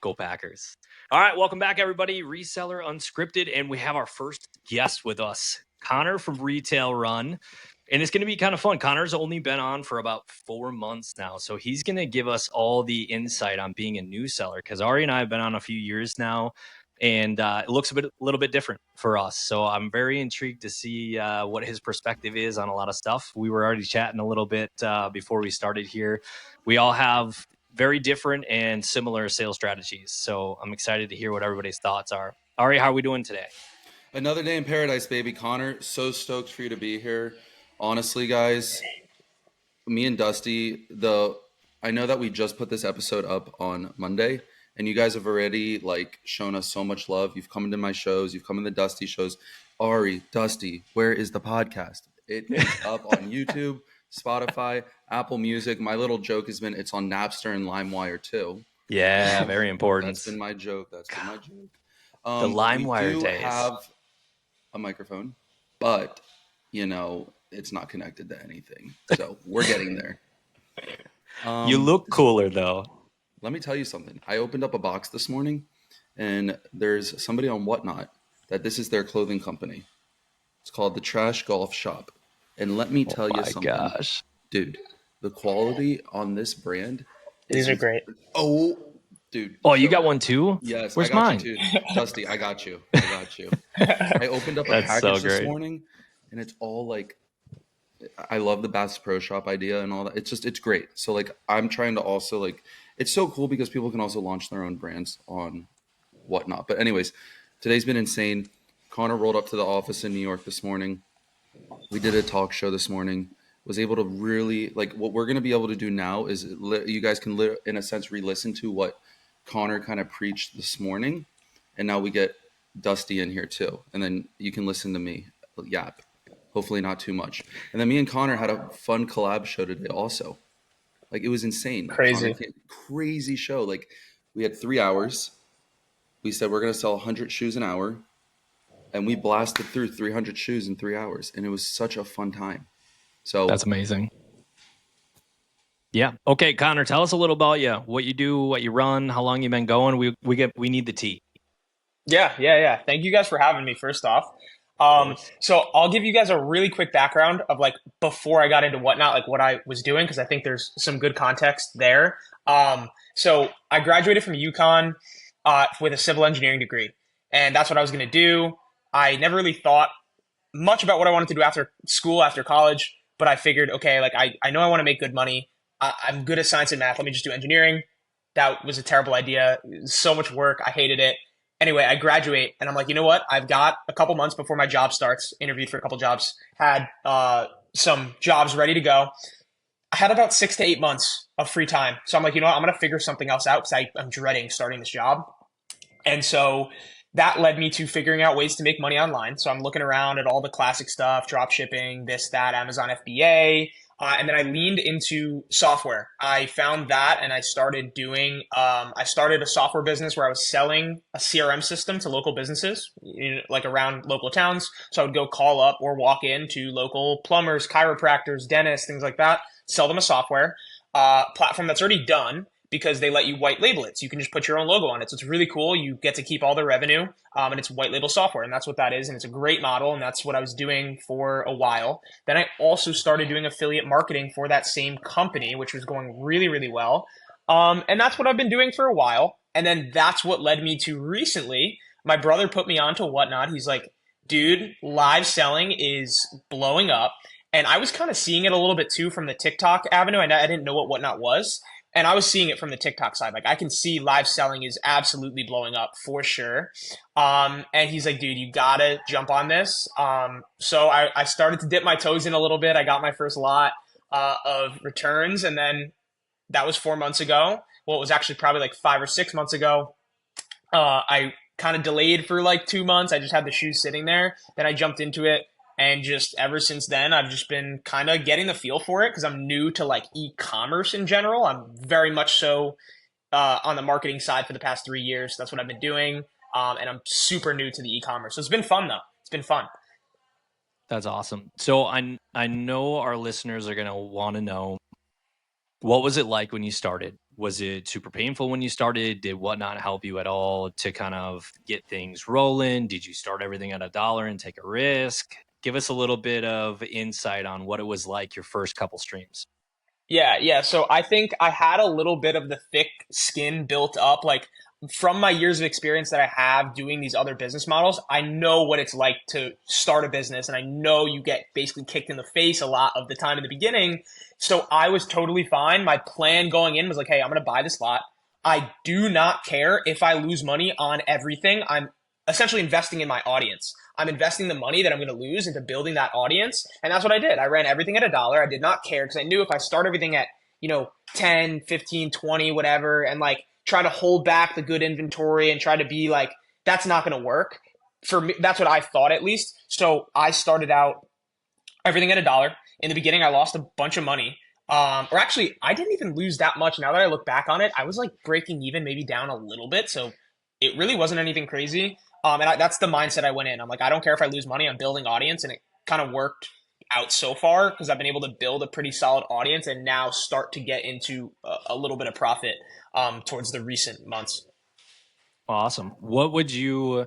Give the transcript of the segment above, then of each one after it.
Go Packers. All right, welcome back, everybody. Reseller Unscripted, and we have our first guest with us, Connor from TheRetailRun. And it's going to be kind of fun. Connor's only been on for about 4 months now, so he's going to give us all the insight on being a new seller, because Ari and I have been on a few years now, and it looks a little bit different for us. So I'm very intrigued to see what his perspective is on a lot of stuff. We were already chatting a little bit before we started here. We all have very different and similar sales strategies, so I'm excited to hear what everybody's thoughts are. Ari, how are we doing today? Another day in paradise, baby. Connor, so stoked for you to be here. Honestly, guys, me and Dusty, I know that we just put this episode up on Monday, and you guys have already shown us so much love. You've come into my shows, you've come into Dusty shows. Ari, Dusty, where is the podcast? It is up on YouTube, Spotify, Apple Music. My little joke has been it's on Napster and LimeWire too. Yeah, very important. That's been my joke. The LimeWire days. We do have a microphone, but it's not connected to anything, so we're getting there. You look cooler though. Let me tell you something. I opened up a box this morning, and there's somebody on Whatnot that this is their clothing company. It's called the Trash Golf Shop, and let me tell you something. Gosh, dude, the quality on this brand. These are great. Oh, dude. Oh, you got one too? Yes. Where's I got mine? You too. Dusty, I got you. I opened up a package this morning, and it's all I love the Bass Pro Shop idea and all that. It's great. So I'm trying to also it's so cool because people can also launch their own brands on Whatnot. But anyways, today's been insane. Connor rolled up to the office in New York this morning. We did a talk show this morning. Was able to really what we're going to be able to do now is you guys can in a sense re-listen to what Connor kind of preached this morning, and now we get Dusty in here too, and then you can listen to me yap, hopefully not too much. And then me and Connor had a fun collab show today also. It was insane. Crazy show. We had 3 hours. We said we're going to sell 100 shoes an hour, and we blasted through 300 shoes in 3 hours, and it was such a fun time. So that's amazing. Yeah. Okay, Connor, tell us a little about you, what you do, what you run, how long you've been going. We need the tea. Yeah. Thank you guys for having me, first off. So I'll give you guys a really quick background of before I got into Whatnot, what I was doing, because I think there's some good context there. So I graduated from UConn with a civil engineering degree, and that's what I was going to do. I never really thought much about what I wanted to do after school, after college, but I figured, okay, I know I want to make good money. I'm good at science and math. Let me just do engineering. That was a terrible idea. So much work. I hated it. Anyway, I graduate, and I'm like, you know what? I've got a couple months before my job starts. Interviewed for a couple jobs. Had some jobs ready to go. I had about 6 to 8 months of free time. So I'm like, you know what? I'm going to figure something else out because I'm dreading starting this job. And so that led me to figuring out ways to make money online. So I'm looking around at all the classic stuff, drop shipping, this, that, Amazon FBA. And then I leaned into software. I found that, and I started doing, I started a software business where I was selling a CRM system to local businesses, around local towns. So I would go call up or walk into local plumbers, chiropractors, dentists, things like that, sell them a software platform that's already done, because they let you white label it. So you can just put your own logo on it. So it's really cool. You get to keep all the revenue, and it's white label software. And that's what that is. And it's a great model. And that's what I was doing for a while. Then I also started doing affiliate marketing for that same company, which was going really, really well. And that's what I've been doing for a while. And then that's what led me to recently, my brother put me on to Whatnot. He's like, dude, live selling is blowing up. And I was kind of seeing it a little bit too from the TikTok avenue. I didn't know what Whatnot was. And I was seeing it from the TikTok side. I can see live selling is absolutely blowing up for sure. And he's like, dude, you gotta jump on this. So I started to dip my toes in a little bit. I got my first lot of returns, and then that was 4 months ago. Well, it was actually probably 5 or 6 months ago. I kind of delayed for 2 months. I just had the shoes sitting there. Then I jumped into it. And just ever since then, I've just been kind of getting the feel for it because I'm new to e-commerce in general. I'm very much so on the marketing side for the past 3 years. That's what I've been doing. And I'm super new to the e-commerce. So it's been fun though. It's been fun. That's awesome. So I know our listeners are going to want to know, what was it like when you started? Was it super painful when you started? Did Whatnot help you at all to kind of get things rolling? Did you start everything at $1 and take a risk? Give us a little bit of insight on what it was like your first couple streams. Yeah. So I think I had a little bit of the thick skin built up, like from my years of experience that I have doing these other business models. I know what it's like to start a business, and I know you get basically kicked in the face a lot of the time in the beginning. So I was totally fine. My plan going in was like, hey, I'm going to buy this lot. I do not care if I lose money on everything. I'm essentially investing in my audience. I'm investing the money that I'm going to lose into building that audience. And that's what I did. I ran everything at $1. I did not care because I knew if I start everything at, 10, 15, 20, whatever, and like try to hold back the good inventory and try to be like, that's not going to work. For me, that's what I thought at least. So I started out everything at $1. In the beginning, I lost a bunch of money. Or actually, I didn't even lose that much. Now that I look back on it, I was like breaking even, maybe down a little bit. So it really wasn't anything crazy. That's the mindset I went in. I'm like, I don't care if I lose money. I'm building audience, and it kind of worked out so far because I've been able to build a pretty solid audience and now start to get into a little bit of profit towards the recent months. Awesome. What would you?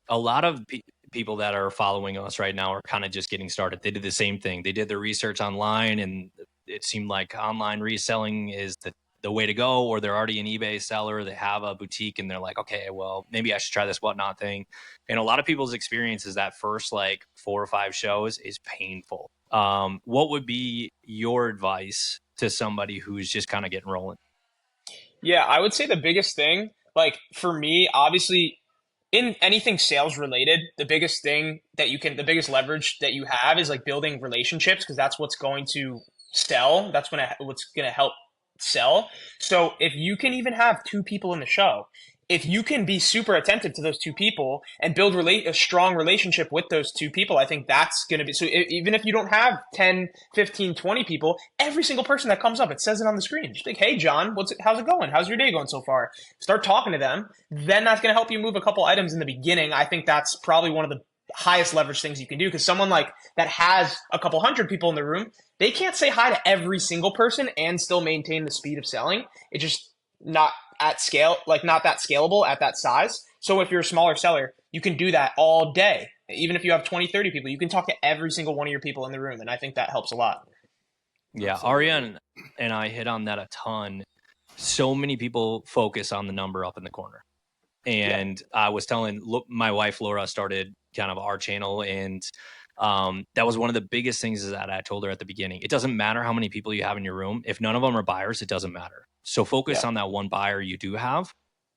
A lot of people that are following us right now are kind of just getting started. They did the same thing. They did their research online, and it seemed like online reselling is the way to go, or they're already an eBay seller. They have a boutique and they're like, okay, well, maybe I should try this Whatnot thing. And a lot of people's experience is that first like 4 or 5 shows is painful. What would be your advice to somebody who's just kind of getting rolling? Yeah, I would say the biggest thing, like for me, obviously, in anything sales related, the biggest leverage that you have is like building relationships because that's what's going to sell. What's going to help sell. So if you can even have 2 people in the show, if you can be super attentive to those 2 people and build a strong relationship with those 2 people, I think that's going to be, even if you don't have 10, 15, 20 people, every single person that comes up, it says it on the screen. Just like, hey, John, how's it going? How's your day going so far? Start talking to them. Then that's going to help you move a couple items in the beginning. I think that's probably one of the highest leverage things you can do because someone like that has a couple hundred people in the room, they can't say hi to every single person and still maintain the speed of selling. It's just not at scale, like not that scalable at that size. So if you're a smaller seller, you can do that all day. Even if you have 20, 30 people, you can talk to every single one of your people in the room. And I think that helps a lot. Yeah, Ariane and I hit on that a ton. So many people focus on the number up in the corner. And I was telling my wife, Laura, started kind of our channel. And that was one of the biggest things that I told her at the beginning. It doesn't matter how many people you have in your room. If none of them are buyers, it doesn't matter. So focus on that one buyer you do have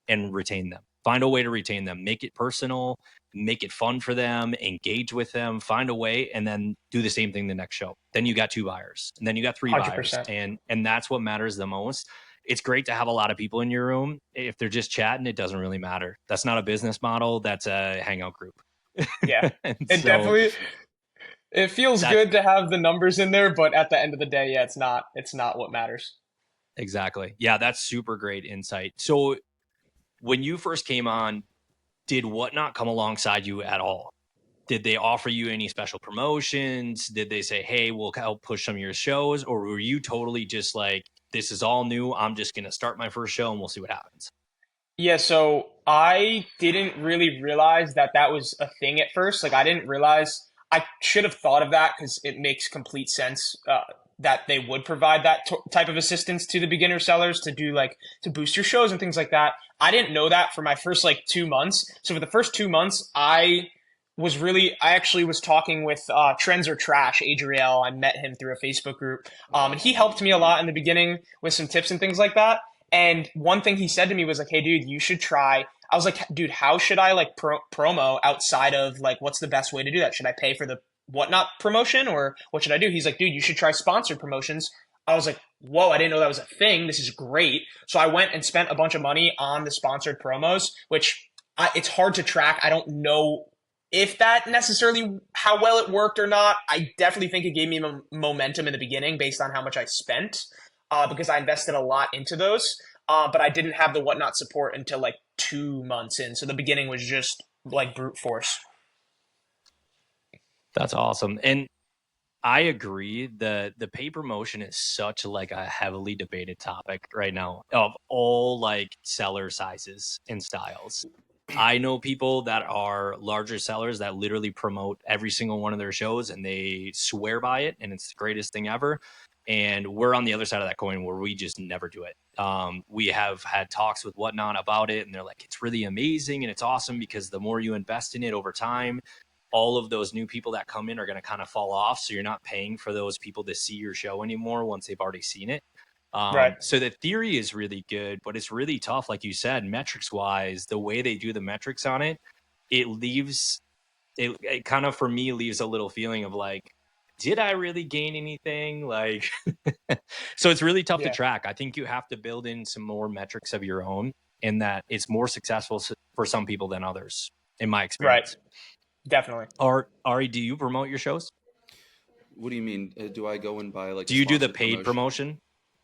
and retain them. Find a way to retain them. Make it personal. Make it fun for them. Engage with them. Find a way, and then do the same thing the next show. Then you got 2 buyers, and then you got 3 buyers, 100%. and that's what matters the most. It's great to have a lot of people in your room. If they're just chatting, it doesn't really matter. That's not a business model. That's a hangout group. Yeah, definitely. It feels good to have the numbers in there, but at the end of the day, yeah, it's not what matters. Exactly. Yeah, that's super great insight. So when you first came on, did Whatnot come alongside you at all? Did they offer you any special promotions? Did they say, hey, we'll help push some of your shows? Or were you totally just like, this is all new, I'm just going to start my first show and we'll see what happens? Yeah, so I didn't really realize that that was a thing at first. Like, I didn't realize I should have thought of that because it makes complete sense that they would provide that type of assistance to the beginner sellers to do like to boost your shows and things like that. I didn't know that for my first like 2 months. So for the first 2 months, I actually was talking with Trends or Trash, Adriel. I met him through a Facebook group. And he helped me a lot in the beginning with some tips and things like that. And one thing he said to me was like, hey, dude, you should try. I was like, dude, how should I like promo outside of like, what's the best way to do that? Should I pay for the Whatnot promotion or what should I do? He's like, dude, you should try sponsored promotions. I was like, whoa, I didn't know that was a thing. This is great. So I went and spent a bunch of money on the sponsored promos, which it's hard to track. I don't know if that necessarily how well it worked or not. I definitely think it gave me momentum in the beginning based on how much I spent because I invested a lot into those. But I didn't have the Whatnot support until like 2 months in. So the beginning was just like brute force. That's awesome. And I agree. The pay promotion is such like a heavily debated topic right now of all like seller sizes and styles. I know people that are larger sellers that literally promote every single one of their shows and they swear by it and it's the greatest thing ever. And we're on the other side of that coin where we just never do it. We have had talks with Whatnot about it, and they're like, it's really amazing and it's awesome because the more you invest in it over time, all of those new people that come in are going to kind of fall off. So you're not paying for those people to see your show anymore once they've already seen it. Right. So the theory is really good, but it's really tough. Like you said, metrics wise, the way they do the metrics on it, it leaves it kind of for me leaves a little feeling of like, did I really gain anything? Like, so it's really tough to track. I think you have to build in some more metrics of your own, and that it's more successful for some people than others, in my experience. Right. Definitely. Ari, do you promote your shows? What do you mean? Do I go and buy like Do a you do the sponsored paid promotion?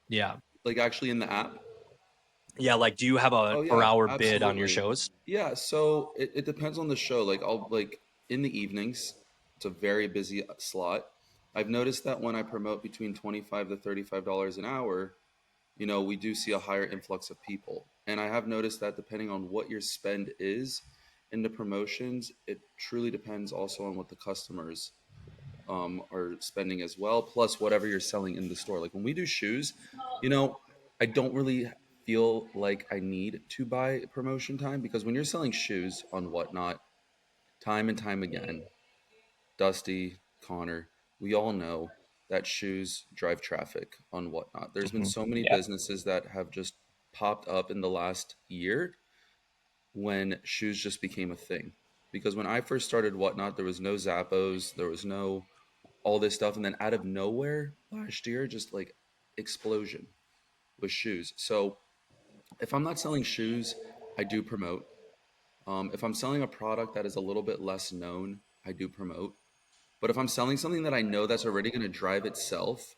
Yeah. Like actually in the app? Yeah, like do you have a Oh per yeah, hour bid on your absolutely. shows? Yeah, so it depends on the show. Like I'll like in the evenings, it's a very busy slot. I've noticed that when I promote between $25 to $35 an hour, we do see a higher influx of people. And I have noticed that depending on what your spend is in the promotions, it truly depends also on what the customers are spending as well, plus whatever you're selling in the store. Like when we do shoes, I don't really feel like I need to buy promotion time because when you're selling shoes on Whatnot, time and time again, Dusty, Connor, we all know that shoes drive traffic on Whatnot. There's been so many Yeah. businesses that have just popped up in the last year when shoes just became a thing. Because when I first started Whatnot, there was no Zappos, there was no all this stuff, and then out of nowhere last year, just like explosion with shoes. So if I'm not selling shoes, I do promote. If I'm selling a product that is a little bit less known, I do promote. But if I'm selling something that I know that's already going to drive itself,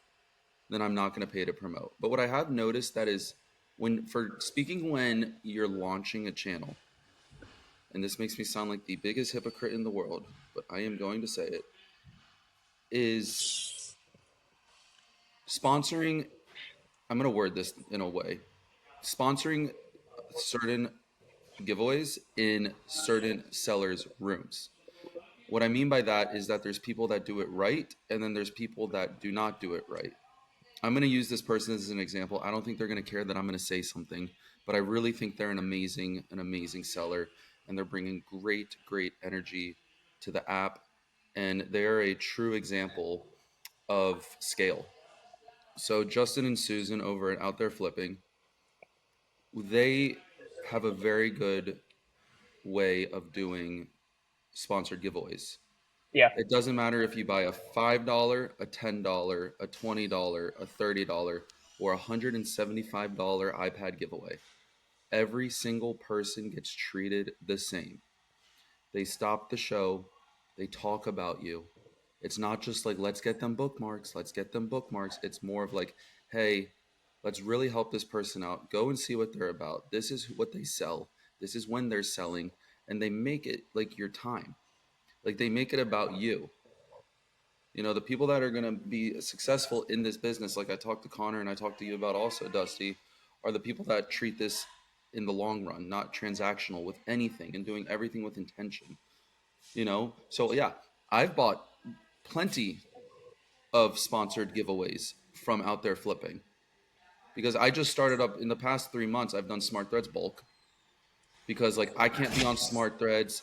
then I'm not going to pay to promote. But what I have noticed that is when you're launching a channel, and this makes me sound like the biggest hypocrite in the world, but I am going to say it, is sponsoring. I'm going to word this in a way. Sponsoring certain giveaways in certain sellers' rooms. What I mean by that is that there's people that do it right, and then there's people that do not do it right. I'm going to use this person as an example. I don't think they're going to care that I'm going to say something, but I really think they're an amazing seller, and they're bringing great, great energy to the app, and they're a true example of scale. So Justin and Susan over at Out There Flipping, they have a very good way of doing sponsored giveaways. Yeah. It doesn't matter if you buy a $5, a $10, a $20, a $30, or $175 iPad giveaway. Every single person gets treated the same. They stop the show, they talk about you. It's not just like, let's get them bookmarks, let's get them bookmarks. It's more of like, hey, let's really help this person out. Go and see what they're about. This is what they sell. This is when they're selling. And they make it like your time. Like they make it about you. The people that are going to be successful in this business, like I talked to Connor and I talked to you about also, Dusty, are the people that treat this in the long run, not transactional with anything and doing everything with intention. So yeah, I've bought plenty of sponsored giveaways from Out There Flipping because I just started up in the past 3 months. I've done Smart Threads bulk because like I can't be on Smart Threads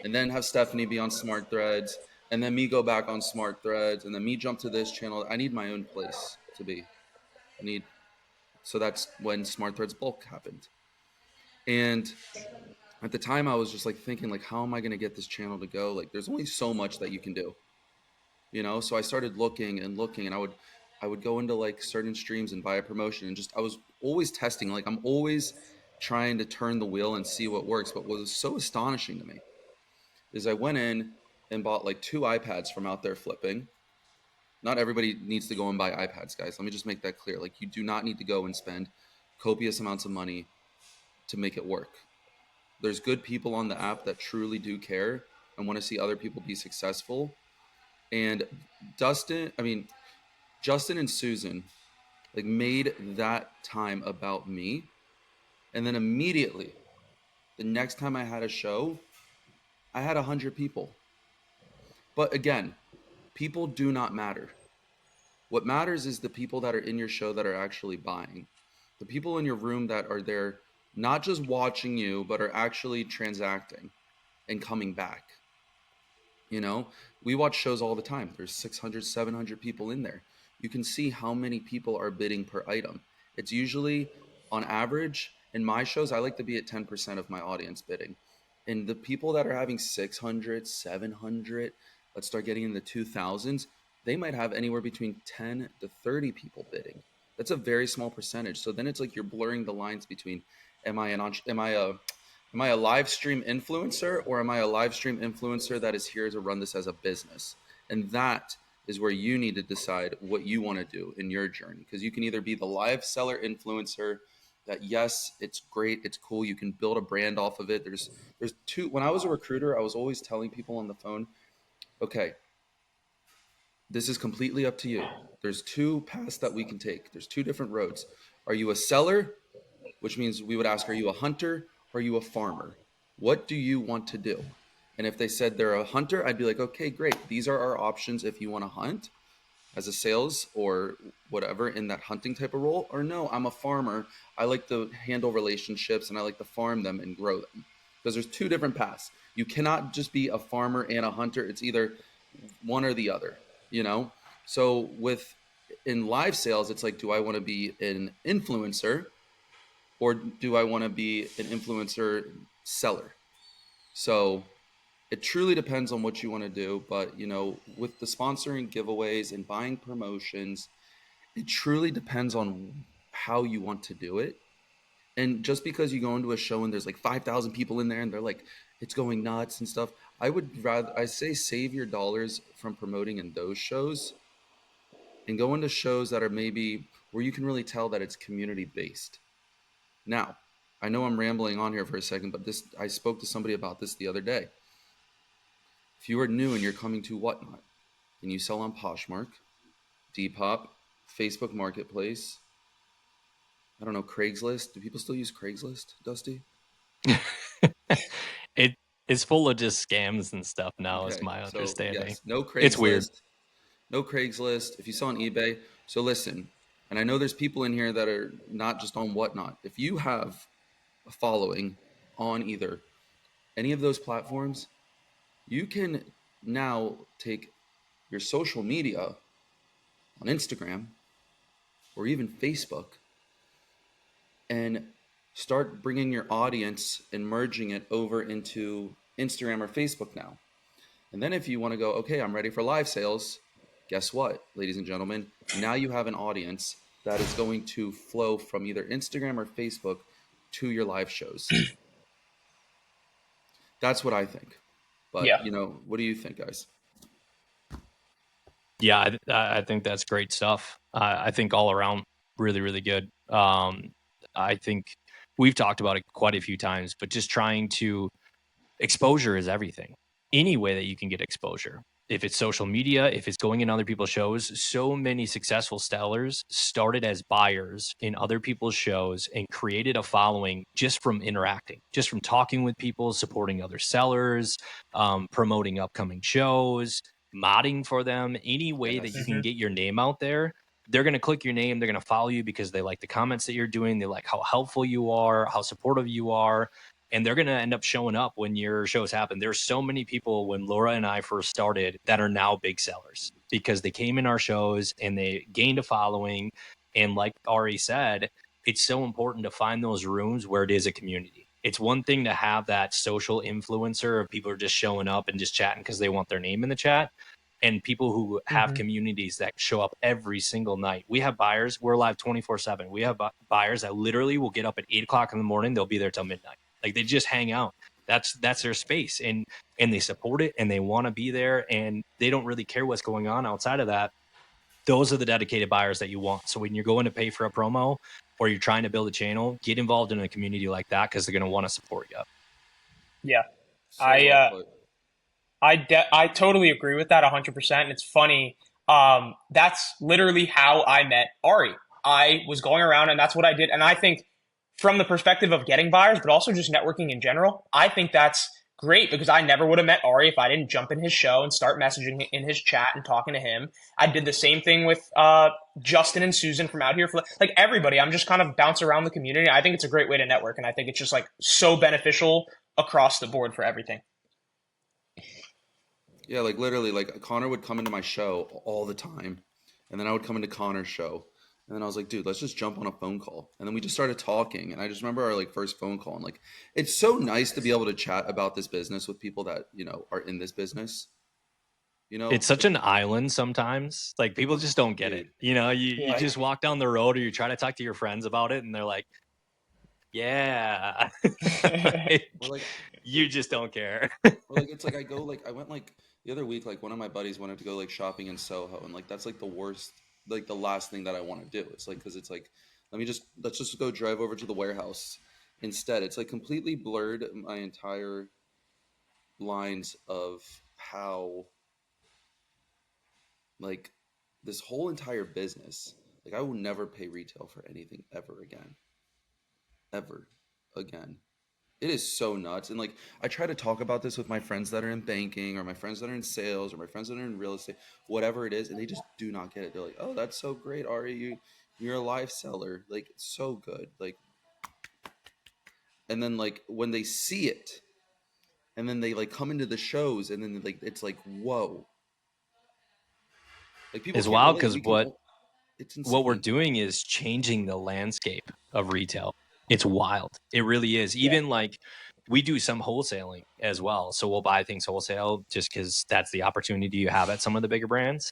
and then have Stephanie be on Smart Threads and then me go back on Smart Threads and then me jump to this channel. I need my own place to be. So that's when Smart Threads bulk happened. And at the time I was just like thinking like, how am I going to get this channel to go? Like there's only so much that you can do, So I started looking and looking, and I would go into like certain streams and buy a promotion, and just I was always testing. Like I'm always trying to turn the wheel and see what works. But what was so astonishing to me is I went in and bought like 2 iPads from Out There Flipping. Not everybody needs to go and buy iPads, guys. Let me just make that clear. Like you do not need to go and spend copious amounts of money to make it work. There's good people on the app that truly do care and want to see other people be successful. And Justin and Susan like made that time about me. And then immediately the next time I had a show, I had 100 people. But again, people do not matter. What matters is the people that are in your show that are actually buying. The people in your room that are there not just watching you, but are actually transacting and coming back. You know, we watch shows all the time. There's 600, 700 people in there. You can see how many people are bidding per item. It's usually on average, in my shows, I like to be at 10% of my audience bidding. And the people that are having 600, 700, let's start getting in the 2000s, they might have anywhere between 10 to 30 people bidding. That's a very small percentage. So then it's like you're blurring the lines between am I a live stream influencer, or am I a live stream influencer that is here to run this as a business? And that is where you need to decide what you want to do in your journey. Because you can either be the live seller influencer that, yes, it's great, it's cool, you can build a brand off of it. There's two. When I was a recruiter, I was always telling people on the phone, okay, this is completely up to you. There's two paths that we can take. There's two different roads. Are you a seller, which means we would ask, are you a hunter or are you a farmer? What do you want to do? And if they said they're a hunter, I'd be like, okay, great. These are our options if you want to hunt as a sales or whatever in that hunting type of role. Or no, I'm a farmer. I like to handle relationships and I like to farm them and grow them. Because there's two different paths. You cannot just be a farmer and a hunter. It's either one or the other, you know? So in live sales, it's like, do I want to be an influencer, or do I want to be an influencer seller? So it truly depends on what you want to do. But, you know, with the sponsoring giveaways and buying promotions, it truly depends on how you want to do it. And just because you go into a show and there's like 5,000 people in there and they're like, it's going nuts and stuff, I say save your dollars from promoting in those shows and go into shows that are maybe where you can really tell that it's community based. Now, I know I'm rambling on here for a second, but I spoke to somebody about this the other day. If you are new and you're coming to Whatnot and you sell on Poshmark, Depop, Facebook Marketplace, I don't know, Craigslist. Do people still use Craigslist, Dusty? It is full of just scams and stuff now, is my understanding. Yes, no Craigslist. It's weird. No Craigslist. If you sell on eBay, so listen, and I know there's people in here that are not just on Whatnot. If you have a following on either any of those platforms, you can now take your social media on Instagram or even Facebook and start bringing your audience and merging it over into Instagram or Facebook now. And then if you want to go, okay, I'm ready for live sales, guess what, ladies and gentlemen? Now you have an audience that is going to flow from either Instagram or Facebook to your live shows. That's what I think. But, yeah. you know, what do you think, guys? Yeah, I think that's great stuff. I think all around really, really good. I think we've talked about it quite a few times, but just trying to exposure is everything. Any way that you can get exposure. If it's social media, if it's going in other people's shows, so many successful sellers started as buyers in other people's shows and created a following just from interacting, just from talking with people, supporting other sellers, promoting upcoming shows, modding for them. Any way that you can get your name out there, they're going to click your name. They're going to follow you because they like the comments that you're doing. They like how helpful you are, how supportive you are. And they're going to end up showing up when your shows happen. There's so many people when Laura and I first started that are now big sellers because they came in our shows and they gained a following. And like Ari said, it's so important to find those rooms where it is a community. It's one thing to have that social influencer of people are just showing up and just chatting because they want their name in the chat. And people who have communities that show up every single night. We have buyers, we're live 24/7. We have buyers that literally will get up at 8:00 in the morning. They'll be there till midnight. Like they just hang out. That's their space, and they support it, and they want to be there, and they don't really care what's going on outside of that. Those are the dedicated buyers that you want. So when you're going to pay for a promo or you're trying to build a channel, get involved in a community like that because they're going to want to support you. Yeah, So well put. I totally agree with that 100%. And it's funny. That's literally how I met Ari. I was going around and that's what I did. And I think from the perspective of getting buyers, but also just networking in general, I think that's great because I never would have met Ari if I didn't jump in his show and start messaging in his chat and talking to him. I did the same thing with Justin and Susan from out here. For like everybody, I'm just kind of bounce around the community. I think it's a great way to network. And I think it's just like so beneficial across the board for everything. Yeah, like literally, like Connor would come into my show all the time, and then I would come into Connor's show, and then I was like, dude, let's just jump on a phone call, and then we just started talking, and I just remember our like first phone call, and like it's so nice to be able to chat about this business with people that are in this business. It's such an island sometimes. Like people just don't get it. You just walk down the road or you try to talk to your friends about it, and they're like, yeah. Like, you just don't care. Like it's like I went like the other week, like one of my buddies wanted to go like shopping in Soho, and like that's like the worst, like the last thing that I want to do. It's like because it's like let's just go drive over to the warehouse instead. It's like completely blurred my entire lines of how like this whole entire business. Like I will never pay retail for anything ever again. Ever again. It is so nuts. And like I try to talk about this with my friends that are in banking or my friends that are in sales or my friends that are in real estate, whatever it is, and they just do not get it. They're like, "Oh, that's so great, Ari. You're a live seller. Like it's so good." Like and then like when they see it and then they like come into the shows and then like it's like, "Whoa." Like people It's can't wild relate. because It's insane. what we're doing is changing the landscape of retail. It's wild. It really is. Even like we do some wholesaling as well. So we'll buy things wholesale just because that's the opportunity you have at some of the bigger brands.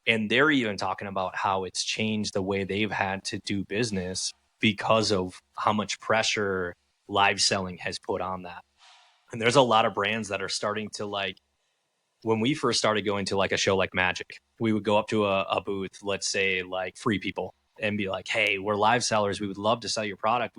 And they're even talking about how it's changed the way they've had to do business because of how much pressure live selling has put on that. And there's a lot of brands that are starting to like, when we first started going to like a show like Magic, we would go up to a booth, let's say like Free People, and be like, "Hey, we're live sellers. We would love to sell your product.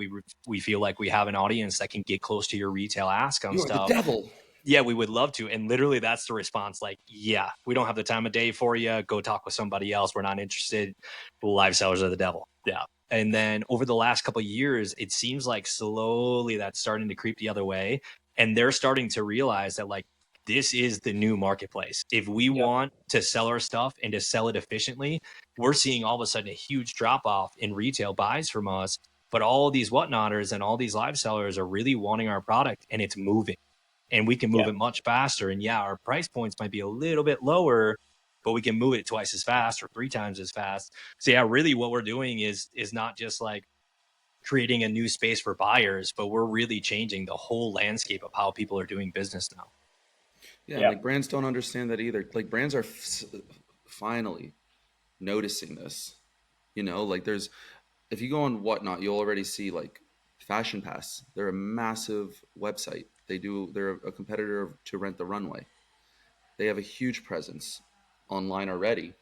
We feel like we have an audience that can get close to your retail ask on You're stuff. the devil." Yeah, we would love to." And literally, that's the response. Like, "Yeah, we don't have the time of day for you. Go talk with somebody else. We're not interested. Live sellers are the devil." Yeah. And then over the last couple of years, it seems like slowly that's starting to creep the other way, and they're starting to realize that like this is the new marketplace. If we want to sell our stuff and to sell it efficiently, we're seeing all of a sudden a huge drop off in retail buys from us. But all these whatnotters and all these live sellers are really wanting our product, and it's moving, and we can move it much faster. And yeah, our price points might be a little bit lower, but we can move it twice as fast or 3 times as fast. So yeah, really what we're doing is not just like creating a new space for buyers, but we're really changing the whole landscape of how people are doing business now. Yeah, and like brands don't understand that either. Like brands are finally noticing this. Like if you go on Whatnot, you'll already see like Fashion Pass. They're a massive website. They're a competitor to Rent the Runway. They have a huge presence online already.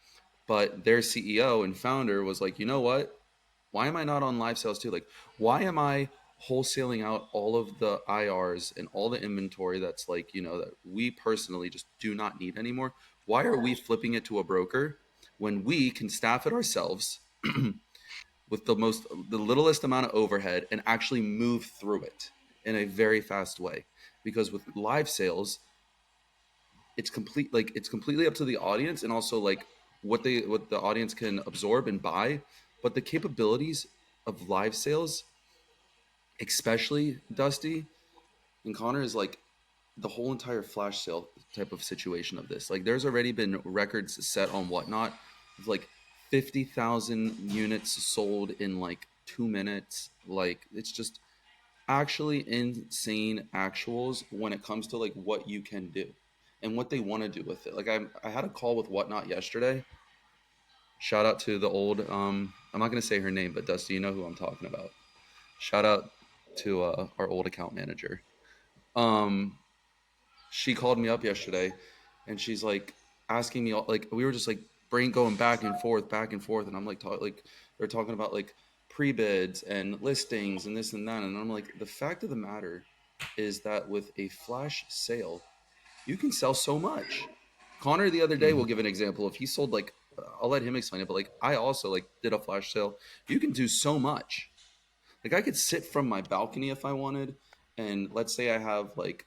But their CEO and founder was like, you know what? Why am I not on live sales too? Like, why am I wholesaling out all of the IRs and all the inventory that's like, that we personally just do not need anymore? Why are we flipping it to a broker when we can staff it ourselves with the littlest amount of overhead and actually move through it in a very fast way? Because with live sales, it's completely up to the audience and also like what the audience can absorb and buy. But the capabilities of live sales, especially Dusty and Connor, is like the whole entire flash sale type of situation of this. Like there's already been records set on Whatnot of like 50,000 units sold in like 2 minutes. Like it's just actually insane actuals when it comes to like what you can do and what they want to do with it. Like I had a call with Whatnot yesterday. Shout out to the old I'm not going to say her name, but Dusty, you know who I'm talking about. Shout out to our old account manager. She called me up yesterday and she's like asking me like we were just like brain going back and forth, and I'm like they're talking about like pre-bids and listings and this and that, and I'm like, the fact of the matter is that with a flash sale, you can sell so much. Connor the other day will give an example. If he sold like, I'll let him explain it, but like I also like did a flash sale. You can do so much. Like I could sit from my balcony if I wanted, and let's say I have like,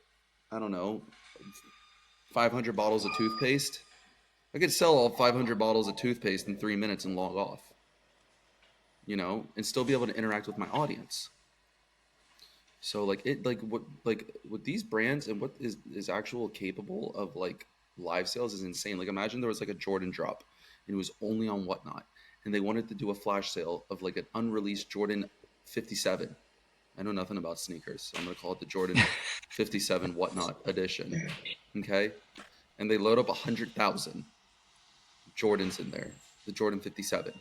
I don't know, 500 bottles of toothpaste. I could sell all 500 bottles of toothpaste in 3 minutes and log off, you know, and still be able to interact with my audience. So like what these brands and what is actual capable of like live sales is insane. Like imagine there was like a Jordan drop and it was only on Whatnot, and they wanted to do a flash sale of like an unreleased Jordan 57. I know nothing about sneakers, so I'm gonna call it the Jordan 57 Whatnot edition. Okay, and they load up 100,000 Jordans in there, the Jordan 57,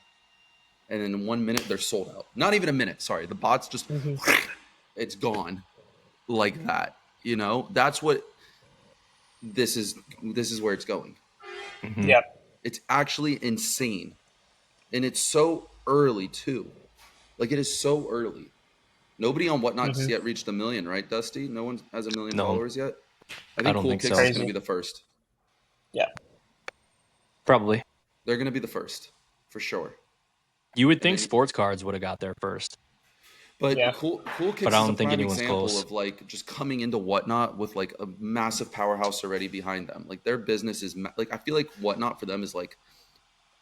and in 1 minute they're sold out. Not even a minute. Sorry, the bots just it's gone like that. You know, that's what this is where it's going. Yeah, it's actually insane, and it's so early too. Like it is so early. Nobody on Whatnot's yet reached 1 million, right, Dusty? No one has 1 million followers yet. I think Cool Kicks is going to be the first. Yeah, probably. They're going to be the first for sure. You would think sports cards would have got there first. But Cool Kicks is a prime example of like just coming into Whatnot with like a massive powerhouse already behind them. Like their business is like, I feel like Whatnot for them is like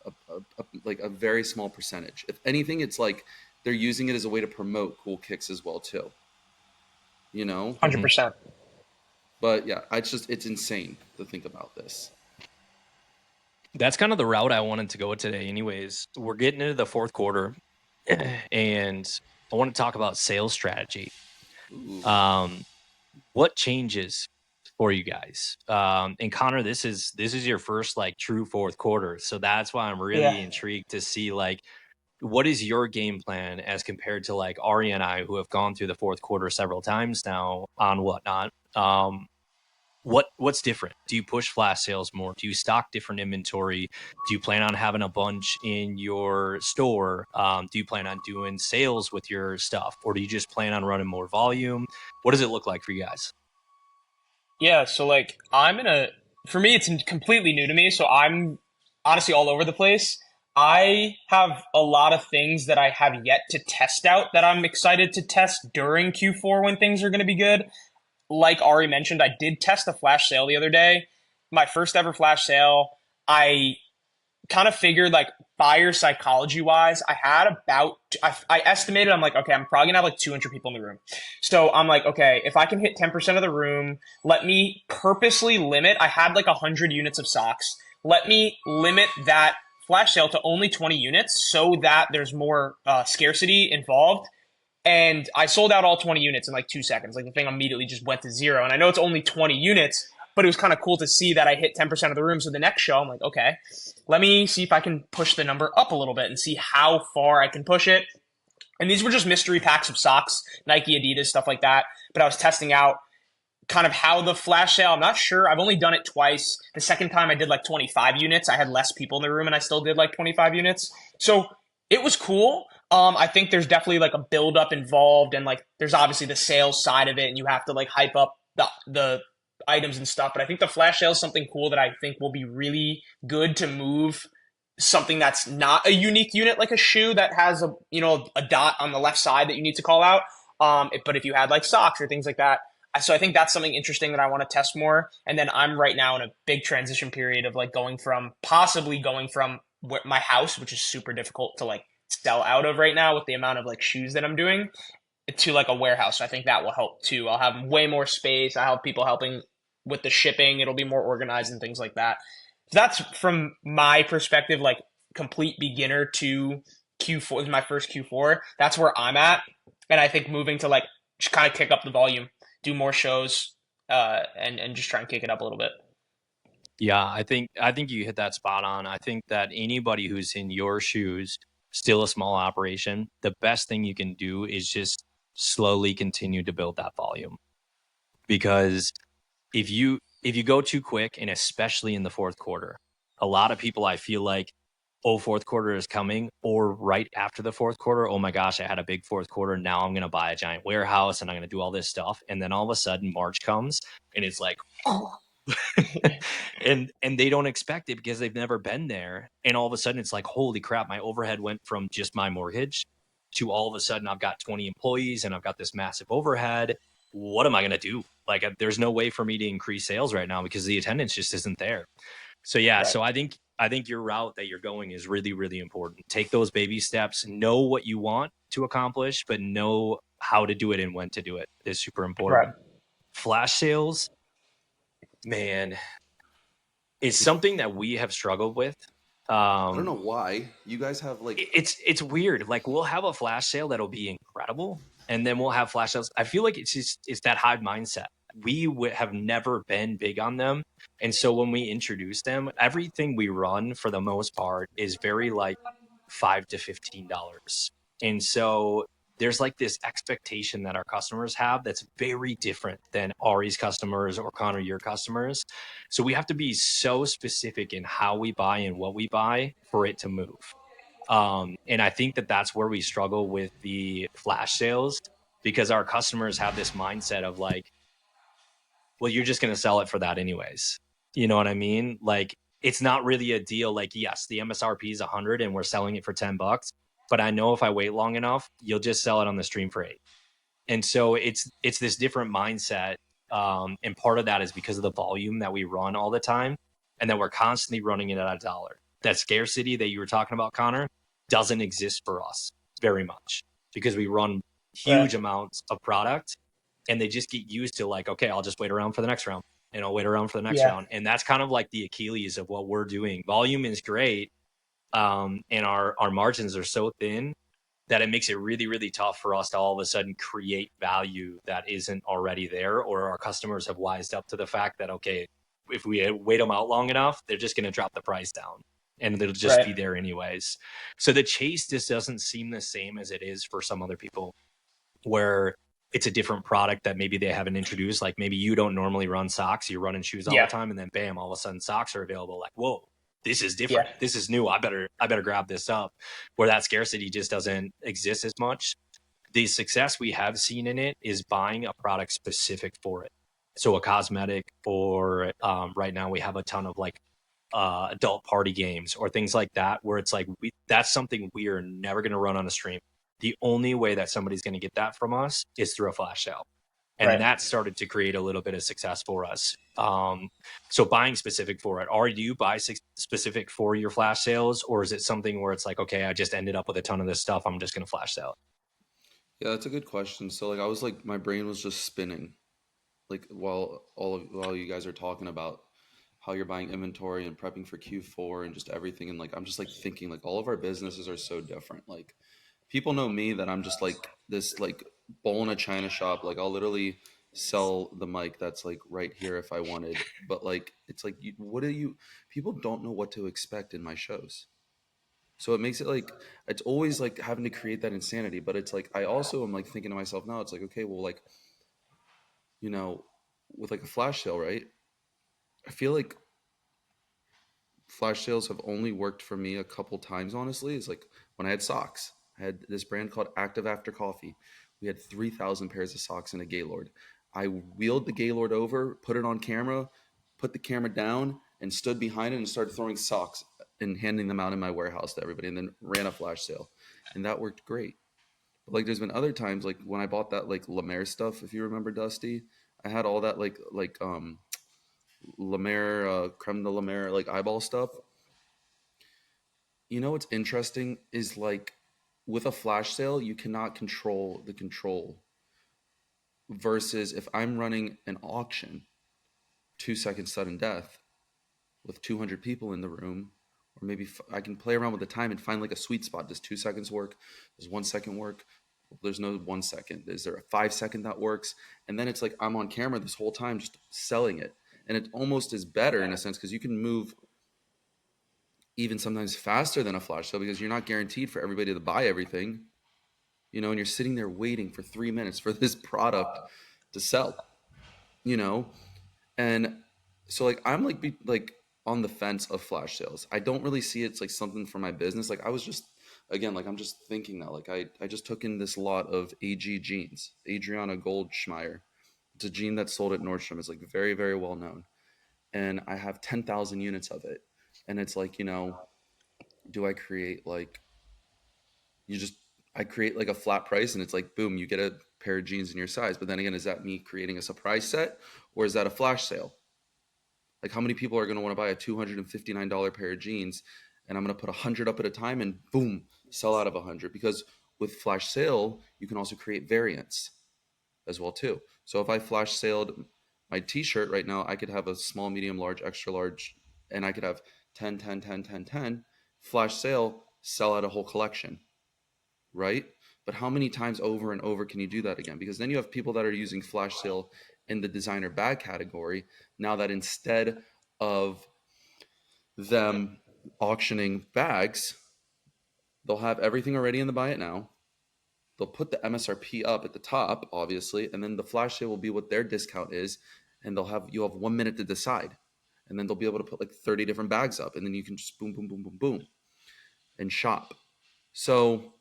a very small percentage. If anything, it's like they're using it as a way to promote Cool Kicks as well too. You know, 100%. But yeah, it's insane to think about this. That's kind of the route I wanted to go today. Anyways, we're getting into the fourth quarter, and I want to talk about sales strategy. What changes for you guys? And Connor, this is your first like true fourth quarter, so that's why I'm really intrigued to see like what is your game plan as compared to like Ari and I, who have gone through the fourth quarter several times now on Whatnot. What's different? Do you push flash sales more? Do you stock different inventory? Do you plan on having a bunch in your store? Do you plan on doing sales with your stuff, or do you just plan on running more volume? What does it look like for you guys? Yeah, so like for me, it's completely new to me. So I'm honestly all over the place. I have a lot of things that I have yet to test out that I'm excited to test during Q4 when things are going to be good. Like Ari mentioned, I did test a flash sale the other day. My first ever flash sale. I kind of figured like buyer psychology wise, I estimated, I'm like, okay, I'm probably gonna have like 200 people in the room. So I'm like, okay, if I can hit 10% of the room, let me purposely limit, I had like 100 units of socks. Let me limit that flash sale to only 20 units so that there's more scarcity involved. And I sold out all 20 units in like 2 seconds. Like the thing immediately just went to zero. And I know it's only 20 units, but it was kind of cool to see that I hit 10% of the room. So the next show, I'm like, okay, let me see if I can push the number up a little bit and see how far I can push it. And these were just mystery packs of socks, Nike, Adidas, stuff like that. But I was testing out kind of how the flash sale, I'm not sure. I've only done it twice. The second time I did like 25 units. I had less people in the room and I still did like 25 units. So it was cool. I think there's definitely like a build up involved, and like there's obviously the sales side of it, and you have to like hype up the items and stuff. But I think the flash sale is something cool that I think will be really good to move something that's not a unique unit, like a shoe that has a dot on the left side that you need to call out. But if you had like socks or things like that, so I think that's something interesting that I want to test more. And then I'm right now in a big transition period of like possibly going from my house, which is super difficult to like sell out of right now with the amount of like shoes that I'm doing, to like a warehouse. So I think that will help too. I'll have way more space. I have people helping with the shipping. It'll be more organized and things like that. So that's from my perspective, like complete beginner to Q4 is my first Q4. That's where I'm at. And I think moving to like just kind of kick up the volume, do more shows, and just try and kick it up a little bit. Yeah, I think you hit that spot on. I think that anybody who's in your shoes, still a small operation, the best thing you can do is just slowly continue to build that volume. Because if you go too quick, and especially in the fourth quarter, a lot of people, I feel like, fourth quarter is coming, or right after the fourth quarter, oh my gosh, I had a big fourth quarter, now I'm going to buy a giant warehouse and I'm going to do all this stuff. And then all of a sudden March comes and it's like and they don't expect it because they've never been there. And all of a sudden it's like, holy crap, my overhead went from just my mortgage to all of a sudden I've got 20 employees and I've got this massive overhead. What am I going to do? Like, there's no way for me to increase sales right now because the attendance just isn't there. So yeah, so I think your route that you're going is really, really important. Take those baby steps, know what you want to accomplish, but know how to do it and when to do it is super important. Flash sales, man, is something that we have struggled with. I don't know why you guys have like, it's weird. Like, we'll have a flash sale that'll be incredible, and then we'll have flash sales. I feel like it's that hive mindset. We have never been big on them. And so when we introduce them, everything we run for the most part is very like $5 to $15. And so there's like this expectation that our customers have that's very different than Ari's customers or Connor, your customers. So we have to be so specific in how we buy and what we buy for it to move. And I think that that's where we struggle with the flash sales, because our customers have this mindset of like, well, you're just going to sell it for that anyways. You know what I mean? Like, it's not really a deal. Like, yes, the MSRP is 100 and we're selling it for $10, but I know if I wait long enough, you'll just sell it on the stream for 8. And so it's this different mindset. And part of that is because of the volume that we run all the time, and that we're constantly running it at $1. That scarcity that you were talking about, Connor, doesn't exist for us very much because we run huge amounts of product, and they just get used to like, okay, I'll just wait around for the next round, and I'll wait around for the next round. And that's kind of like the Achilles of what we're doing. Volume is great. And our margins are so thin that it makes it really, really tough for us to all of a sudden create value that isn't already there, or our customers have wised up to the fact that, okay, if we wait them out long enough, they're just going to drop the price down and it'll just be there anyways. So the chase just doesn't seem the same as it is for some other people, where it's a different product that maybe they haven't introduced. Like, maybe you don't normally run socks, you're running shoes all the time, and then bam, all of a sudden socks are available. Like, whoa, this is different. This is new. I better grab this up. Where that scarcity just doesn't exist as much. The success we have seen in it is buying a product specific for it. So a cosmetic, or right now we have a ton of like adult party games or things like that, where it's like, that's something we are never going to run on a stream. The only way that somebody's going to get that from us is through a flash sale. And that started to create a little bit of success for us. So buying specific for it. Or do you buy specific for your flash sales, or is it something where it's like, okay, I just ended up with a ton of this stuff, I'm just going to flash sell it? Yeah, that's a good question. So like, I was like, my brain was just spinning, like while you guys are talking about how you're buying inventory and prepping for Q4 and just everything. And like, I'm just like thinking like all of our businesses are so different. Like, people know me that I'm just like this like bull in a china shop. Like, I'll literally sell the mic that's like right here if I wanted. But like, it's like, people don't know what to expect in my shows. So it makes it like, it's always like having to create that insanity. But it's like, I also am like thinking to myself now, it's like, okay, well, like, with like a flash sale, right? I feel like flash sales have only worked for me a couple times, honestly. It's like when I had socks. I had this brand called Active After Coffee. We had 3,000 pairs of socks in a Gaylord. I wheeled the Gaylord over, put it on camera, put the camera down, and stood behind it and started throwing socks and handing them out in my warehouse to everybody, and then ran a flash sale. And that worked great. But like, there's been other times, like when I bought that like La Mer stuff, if you remember, Dusty, I had all that like La Mer, creme de La Mer, like eyeball stuff. What's interesting is like with a flash sale, you cannot control the control, versus if I'm running an auction, 2 second sudden death with 200 people in the room, or maybe I can play around with the time and find like a sweet spot. Does 2 seconds work? Does 1 second work? There's no 1 second. Is there a 5 second that works? And then it's like I'm on camera this whole time just selling it. And it almost is better in a sense because you can move even sometimes faster than a flash sale because you're not guaranteed for everybody to buy everything, and you're sitting there waiting for 3 minutes for this product to sell, and so like I'm like on the fence of flash sales. I don't really see it's like something for my business. Like I was just, again, like I'm just thinking that like I just took in this lot of AG jeans, Adriana Goldschmeyer. It's a jean that's sold at Nordstrom. It's like very, very well known. and I have 10,000 units of it. And it's like, do I create like, I create like a flat price and it's like, boom, you get a pair of jeans in your size. But then again, is that me creating a surprise set or is that a flash sale? Like, how many people are going to want to buy a $259 pair of jeans and I'm going to put 100 up at a time and boom, sell out of 100? Because with flash sale, you can also create variants as well too. So if I flash saled my t-shirt right now, I could have a small, medium, large, extra large, and I could have 10, 10, 10, 10, 10. Flash sale, sell out a whole collection, right? But how many times over and over can you do that again? Because then you have people that are using flash sale in the designer bag category. Now that instead of them auctioning bags, they'll have everything already in the buy it now. They'll put the MSRP up at the top, obviously, and then the flash sale will be what their discount is, and you'll have 1 minute to decide. And then they'll be able to put like 30 different bags up, and then you can just boom, boom, boom, boom, boom, and shop. So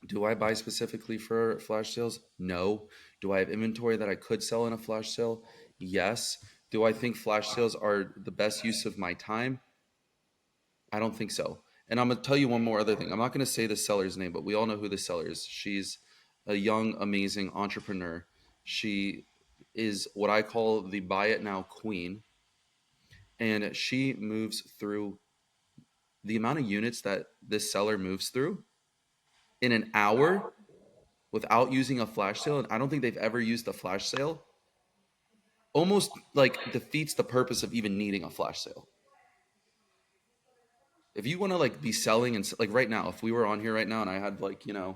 do I buy specifically for flash sales? No. Do I have inventory that I could sell in a flash sale? Yes. Do I think flash sales are the best use of my time? I don't think so. And I'm going to tell you one more other thing. I'm not going to say the seller's name, but we all know who the seller is. She's a young, amazing entrepreneur. She is what I call the buy it now queen. And she moves through the amount of units that this seller moves through in an hour without using a flash sale. And I don't think they've ever used a flash sale. Almost like defeats the purpose of even needing a flash sale. If you want to like be selling and like right now, if we were on here right now and I had like, I'm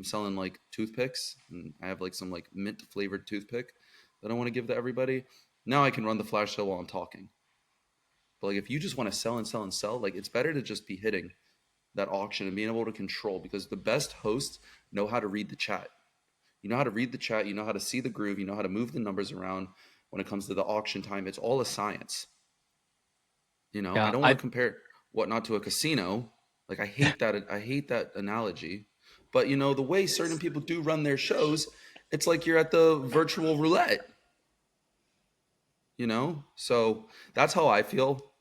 selling like toothpicks and I have like some like mint flavored toothpick that I want to give to everybody. Now I can run the flash sale while I'm talking. But like if you just want to sell and sell and sell, like it's better to just be hitting that auction and being able to control, because the best hosts know how to read the chat. You know how to read the chat, you know how to see the groove, you know how to move the numbers around when it comes to the auction time. It's all a science. Yeah, I don't want to compare whatnot to a casino. Like I hate that analogy. But the way certain people do run their shows, it's like you're at the virtual roulette. So that's how I feel.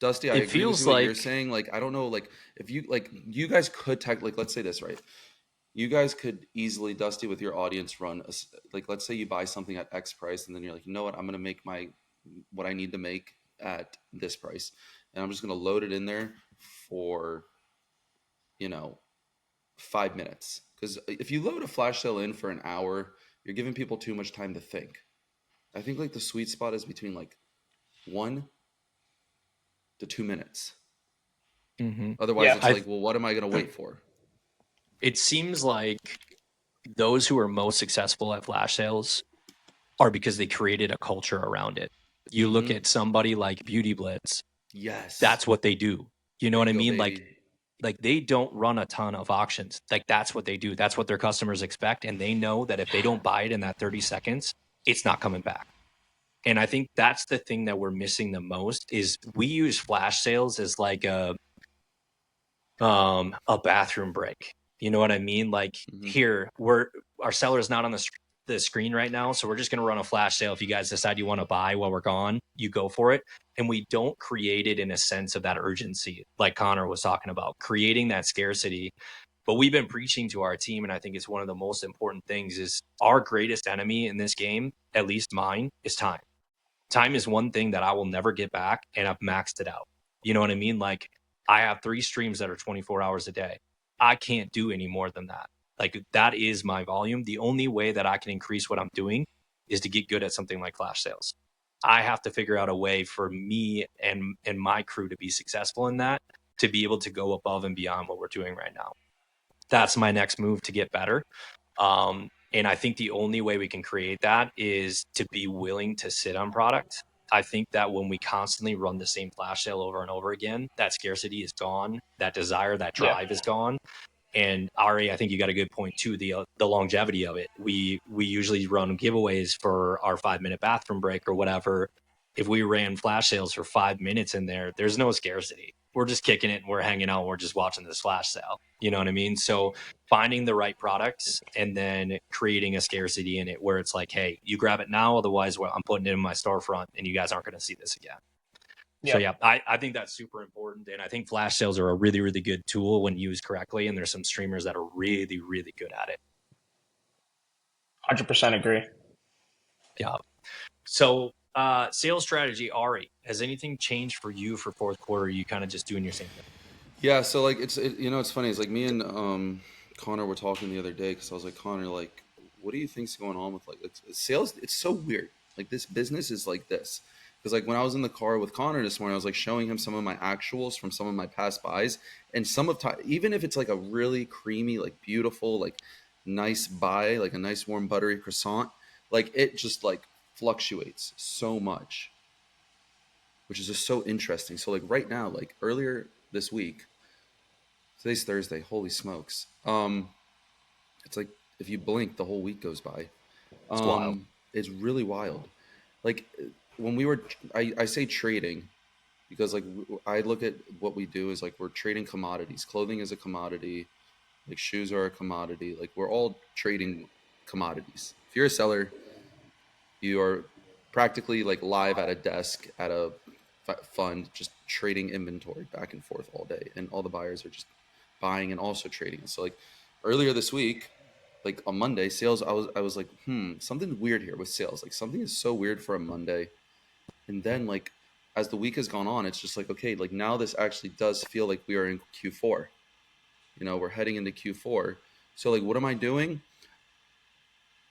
Dusty, I agree with you what you're saying. Like I don't know, like if you guys could like let's say this, right? You guys could easily, Dusty, with your audience run like let's say you buy something at X price and then you're like, you know what, I'm gonna make what I need to make at this price. And I'm just going to load it in there for, 5 minutes. Because if you load a flash sale in for an hour, you're giving people too much time to think. I think like the sweet spot is between like 1 to 2 minutes. Mm-hmm. Otherwise, it's like, well, what am I going to wait for? It seems like those who are most successful at flash sales are because they created a culture around it. You look at somebody like Beauty Blitz. Yes. That's what they do. You know what I mean? Baby. Like they don't run a ton of auctions. Like that's what they do. That's what their customers expect. And they know that if they don't buy it in that 30 seconds, it's not coming back. And I think that's the thing that we're missing the most is we use flash sales as like a bathroom break. You know what I mean? Like here, our seller is not on the screen right now, so we're just going to run a flash sale. If you guys decide you want to buy while we're gone, you go for it. And we don't create it in a sense of that urgency, like Connor was talking about, creating that scarcity. But we've been preaching to our team, and I think it's one of the most important things is our greatest enemy in this game, at least mine, is time. Time is one thing that I will never get back, and I've maxed it out. You know what I mean? Like I have 3 streams that are 24 hours a day. I can't do any more than that. Like that is my volume. The only way that I can increase what I'm doing is to get good at something like flash sales. I have to figure out a way for me and my crew to be successful in that, to be able to go above and beyond what we're doing right now. That's my next move to get better. And I think the only way we can create that is to be willing to sit on product. I think that when we constantly run the same flash sale over and over again, that scarcity is gone. That desire, that drive is gone. And Ari, I think you got a good point too. The longevity of it. We usually run giveaways for our 5-minute bathroom break or whatever. If we ran flash sales for 5 minutes in there, there's no scarcity. We're just kicking it and we're hanging out. And we're just watching this flash sale. You know what I mean? So finding the right products and then creating a scarcity in it where it's like, hey, you grab it now. Otherwise, I'm putting it in my storefront and you guys aren't going to see this again. So yeah, I think that's super important. And I think flash sales are a really, really good tool when used correctly. And there's some streamers that are really, really good at it. 100% agree. Yeah. So sales strategy, Ari, has anything changed for you for fourth quarter? Or are you kind of just doing your same thing? Yeah, so like it's funny. It's like me and Connor were talking the other day because I was like, Connor, like, what do you think's going on with like sales? It's so weird. Like this business is like this because like when I was in the car with Connor this morning, I was like showing him some of my actuals from some of my past buys, and some of even if it's like a really creamy, like beautiful, like nice buy, like a nice warm buttery croissant, like it just like fluctuates so much, which is just so interesting. So like right now, like earlier this week. Today's Thursday. Holy smokes. It's like if you blink, the whole week goes by. It's wild. It's really wild. Like when we were, I say trading because like I look at what we do is like we're trading commodities. Clothing is a commodity. Like shoes are a commodity. Like we're all trading commodities. If you're a seller, you are practically like live at a desk at a fund, just trading inventory back and forth all day, and all the buyers are just buying and also trading. So like earlier this week, like on Monday, sales, I was like, something weird here with sales. Like something is so weird for a Monday. And then like as the week has gone on, it's just like, okay, like now this actually does feel like we are in Q4. You know, we're heading into Q4. So like what am I doing?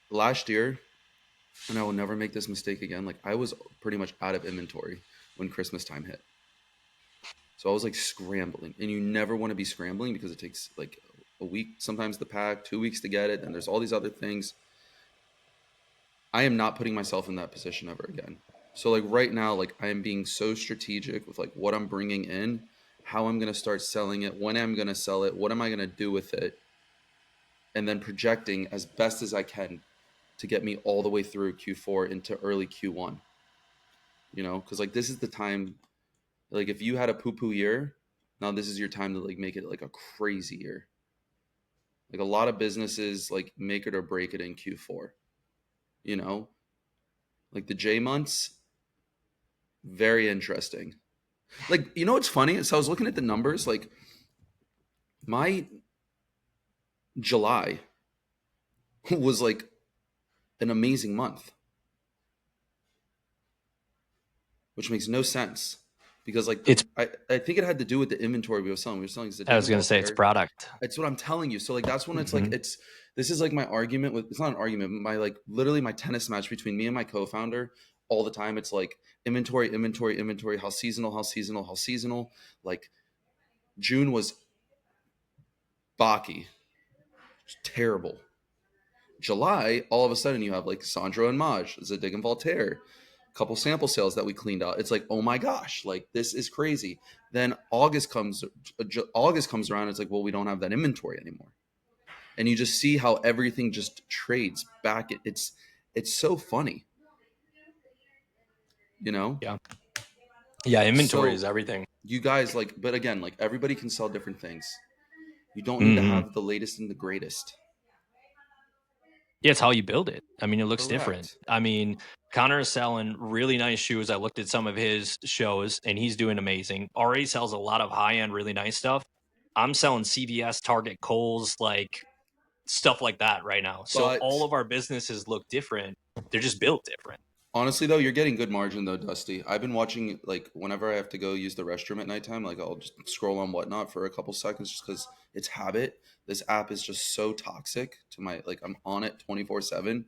Last year, and I will never make this mistake again, like I was pretty much out of inventory when Christmas time hit. So I was like scrambling, and you never want to be scrambling because it takes like a week, sometimes to pack, 2 weeks to get it. And there's all these other things. I am not putting myself in that position ever again. So like right now, like I am being so strategic with like what I'm bringing in, how I'm going to start selling it, when I'm going to sell it, what am I going to do with it, and then projecting as best as I can to get me all the way through Q4 into early Q1. You know, because like this is the time. Like if you had a poo-poo year, now this is your time to like make it like a crazy year. Like a lot of businesses like make it or break it in Q4. You know, like the J months, very interesting. Like, you know what's funny? So I was looking at the numbers, like my July was like an amazing month, which makes no sense because like I think it had to do with the inventory we were selling. We were selling I was going to say it's product. It's what I'm telling you. So like that's when it's like this is like my argument with, it's not an argument, my like literally my tennis match between me and my co-founder all the time. It's like inventory, how seasonal. Like June was Baki, terrible. July, all of a sudden you have like Sandro and Maj, Zadig and Voltaire, a couple sample sales that we cleaned out. It's like, oh my gosh, like this is crazy. Then August comes around. It's like, well, we don't have that inventory anymore. And you just see how everything just trades back. It's so funny, you know? Yeah. Inventory is everything. You guys like, but again, like everybody can sell different things. You don't need to have the latest and the greatest. Yeah, it's how you build it. I mean, it looks different. I mean, Connor is selling really nice shoes. I looked at some of his shows and he's doing amazing. RA sells a lot of high-end, really nice stuff. I'm selling CVS, Target, Kohl's, like stuff like that right now. So all of our businesses look different. They're just built different. Honestly, though, you're getting good margin, though, Dusty. I've been watching, like, whenever I have to go use the restroom at nighttime, like, I'll just scroll on Whatnot for a couple seconds just because it's habit. This app is just so toxic to my, like, I'm on it 24/7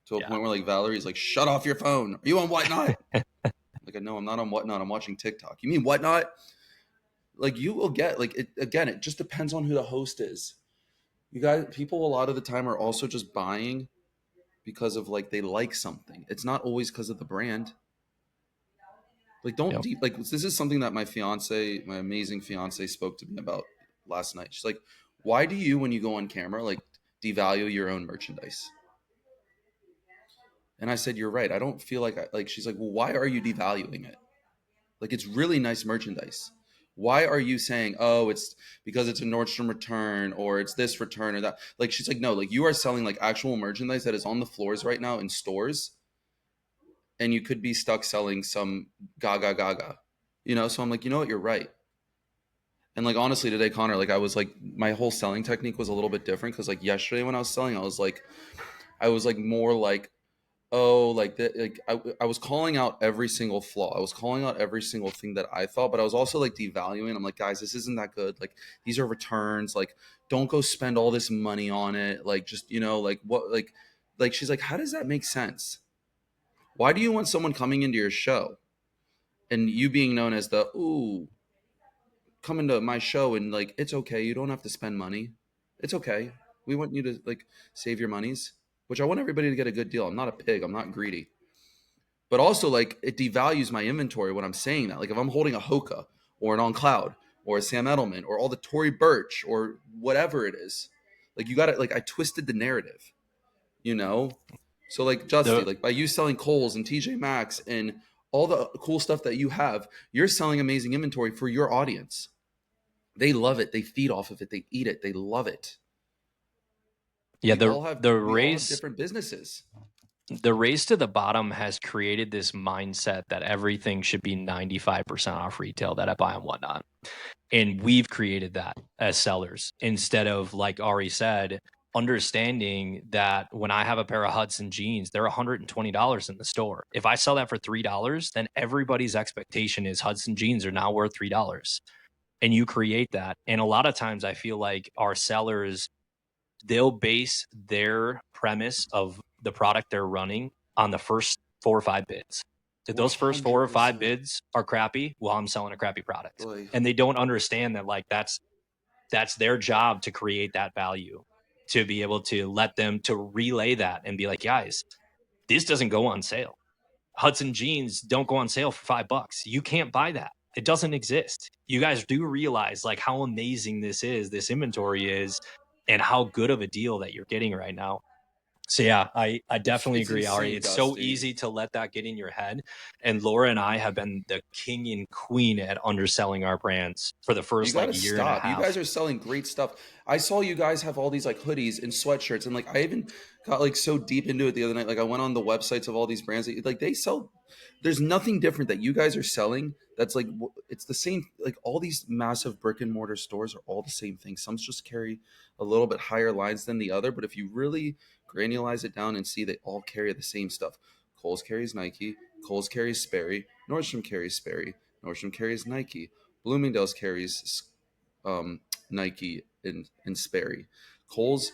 to a point where, like, Valerie's like, shut off your phone. Are you on Whatnot? Like, no, I'm not on Whatnot. I'm watching TikTok. You mean Whatnot? Like, you will get, like, again, it just depends on who the host is. You guys, people a lot of the time are also just buying because of like they like something. It's not always because of the brand. Like like this is something that my amazing fiance spoke to me about last night. She's like, why do you, when you go on camera, like devalue your own merchandise? And I said, you're right. I don't feel like she's like, well, why are you devaluing it? Like it's really nice merchandise. Why are you saying, oh, it's because it's a Nordstrom return or it's this return or that? Like, she's like, no, like you are selling like actual merchandise that is on the floors right now in stores. And you could be stuck selling some gaga. you know? So I'm like, you know what? You're right. And like, honestly, today, Connor, like I was like, my whole selling technique was a little bit different. Cause like yesterday when I was selling, I was like more like, oh, like that, like I was calling out every single flaw. I was calling out every single thing that I thought, but I was also like devaluing. I'm like, guys, this isn't that good. Like, these are returns. Like, don't go spend all this money on it. Like, just, you know, like what, like she's like, how does that make sense? Why do you want someone coming into your show and you being known as the, ooh, come into my show and like, it's okay. You don't have to spend money. It's okay. We want you to like save your monies, which I want everybody to get a good deal. I'm not a pig. I'm not greedy. But also like it devalues my inventory when I'm saying that. Like if I'm holding a Hoka or an On Cloud or a Sam Edelman or all the Tory Burch or whatever it is, like you got to like I twisted the narrative, you know. So like Justy, like by you selling Kohl's and TJ Maxx and all the cool stuff that you have, you're selling amazing inventory for your audience. They love it. They feed off of it. They eat it. They love it. Yeah, we all have different businesses. The race to the bottom has created this mindset that everything should be 95% off retail that I buy and whatnot. And we've created that as sellers instead of, like Ari said, understanding that when I have a pair of Hudson jeans, they're $120 in the store. If I sell that for $3, then everybody's expectation is Hudson jeans are now worth $3. And you create that. And a lot of times I feel like our sellers, they'll base their premise of the product they're running on the first 4 or 5 bids. If those first 4 or 5 bids are crappy, well, I'm selling a crappy product. Boy. And they don't understand that like that's their job to create that value, to be able to let them to relay that and be like, guys, this doesn't go on sale. Hudson jeans don't go on sale for $5. You can't buy that. It doesn't exist. You guys do realize like how amazing this inventory is, and how good of a deal that you're getting right now. So yeah, I definitely it's agree, insane, Ari. It's Dusty. so easy to let that get in your head. And Laura and I have been the king and queen at underselling our brands for the first like year and a half. You guys are selling great stuff. I saw you guys have all these like hoodies and sweatshirts, and like I even got like so deep into it the other night. Like I went on the websites of all these brands that like they sell. There's nothing different that you guys are selling. That's like it's the same. Like all these massive brick and mortar stores are all the same thing. Some just carry a little bit higher lines than the other, but if you really granulize it down and see, they all carry the same stuff. Kohl's carries Nike. Kohl's carries Sperry. Nordstrom carries Sperry. Nordstrom carries Nike. Bloomingdale's carries Nike and Sperry. Kohl's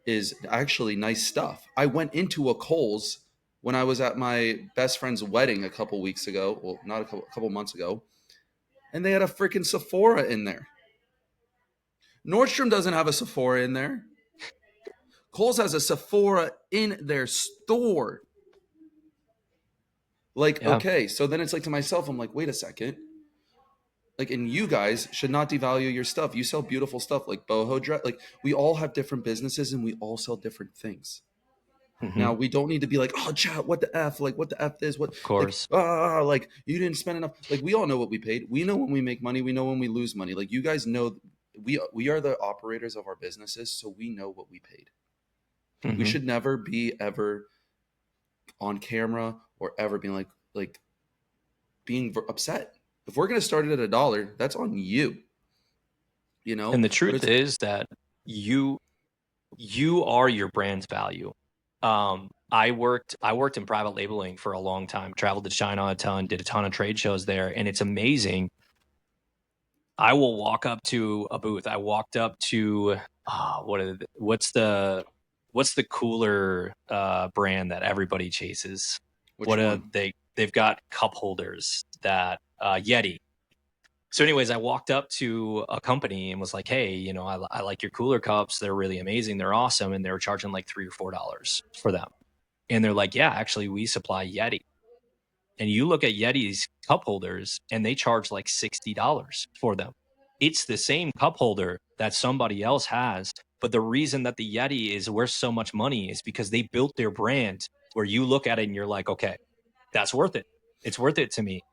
is actually nice stuff. I went into a Kohl's when I was at my best friend's wedding a couple weeks ago. Well, not a couple months ago. And they had a freaking Sephora in there. Nordstrom doesn't have a Sephora in there. Kohl's has a Sephora in their store. Like, yeah. Okay, so then it's like to myself, I'm like, wait a second. Like, and you guys should not devalue your stuff. You sell beautiful stuff like boho dress. Like, we all have different businesses and we all sell different things. Mm-hmm. Now, we don't need to be like, oh, chat, what the F? Like, what the F is? What? Of course. Like, you didn't spend enough. Like, we all know what we paid. We know when we make money. We know when we lose money. Like, you guys know we are the operators of our businesses, so we know what we paid. Mm-hmm. We should never be ever on camera or ever being like being upset. If we're going to start it at $1, that's on you. You know? And the truth is that you are your brand's value. I worked in private labeling for a long time, traveled to China a ton, did a ton of trade shows there, and it's amazing. I will walk up to a booth. I walked up to what's the cooler brand that everybody chases? Which one? They've got cup holders that Yeti. So anyways, I walked up to a company and was like, hey, you know, I like your cooler cups. They're really amazing. They're awesome. And they were charging like $3 or $4 for them. And they're like, yeah, actually, we supply Yeti. And you look at Yeti's cup holders and they charge like $60 for them. It's the same cup holder that somebody else has. But the reason that the Yeti is worth so much money is because they built their brand where you look at it and you're like, okay, that's worth it. It's worth it to me.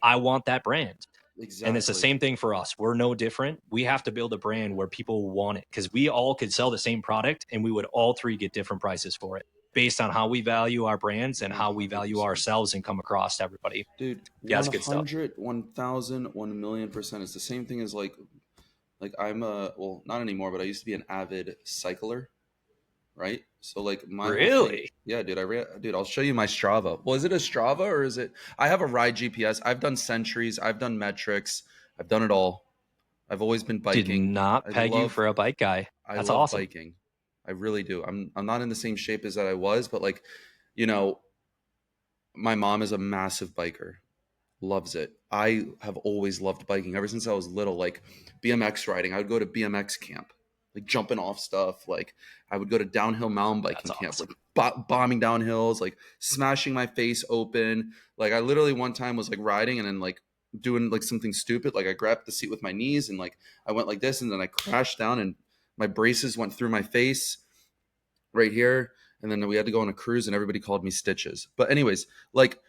I want that brand. Exactly. And it's the same thing for us. We're no different. We have to build a brand where people want it, because we all could sell the same product and we would all three get different prices for it. based on how we value our brands and how we value ourselves and come across to everybody. Dude, yeah, 100, 1,000, 1,000,000% is the same thing as like I'm well, not anymore, but I used to be an avid cycler, right? So like my whole thing, yeah, dude, I'll show you my Strava. Well, is it a Strava or is it? I have a ride GPS. I've done centuries. I've done metrics. I've done it all. I've always been biking. Did not peg you for a bike guy. That's awesome. Biking. I really do. I'm not in the same shape as that I was, but like, you know, my mom is a massive biker. Loves it. I have always loved biking ever since I was little. Like BMX riding, I would go to BMX camp, like jumping off stuff. Like I would go to downhill mountain biking camp, like bombing down hills, like smashing my face open. Like I literally one time was like riding and then like doing like something stupid. Like I grabbed the seat with my knees and like I went like this and then I crashed down and my braces went through my face right here. And then we had to go on a cruise and everybody called me Stitches. But anyways, like,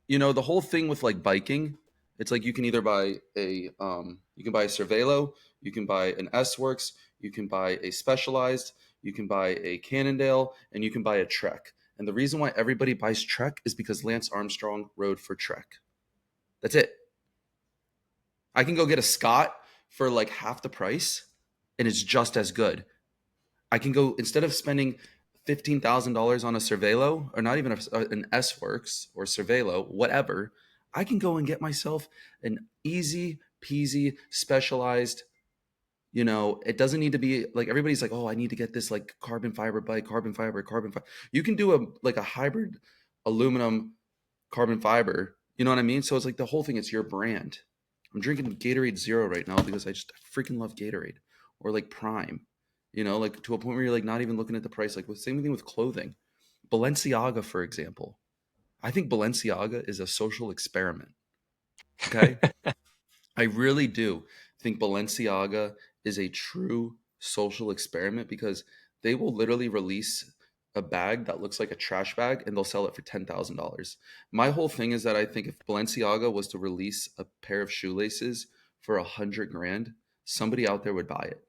you know, the whole thing with like biking, it's like you can either buy a Cervelo, you can buy an S-Works, you can buy a Specialized, you can buy a Cannondale, and you can buy a Trek. And the reason why everybody buys Trek is because Lance Armstrong rode for Trek. That's it. I can go get a Scott for like half the price and it's just as good. I can go, instead of spending $15,000 on a Cervelo, or not even an S-Works or Cervelo, whatever, I can go and get myself an easy peasy Specialized. You know, it doesn't need to be like everybody's like, oh, I need to get this like carbon fiber bike, carbon fiber. You can do a hybrid aluminum carbon fiber. You know what I mean? So it's like the whole thing, it's your brand. I'm drinking Gatorade Zero right now because I just freaking love Gatorade, or like Prime. You know, like to a point where you're like not even looking at the price. Like same thing with clothing. Balenciaga, for example. I think Balenciaga is a social experiment. Okay. I really do think Balenciaga is a true social experiment because they will literally release a bag that looks like a trash bag and they'll sell it for $10,000. My whole thing is that I think if Balenciaga was to release a pair of shoelaces for $100,000, somebody out there would buy it.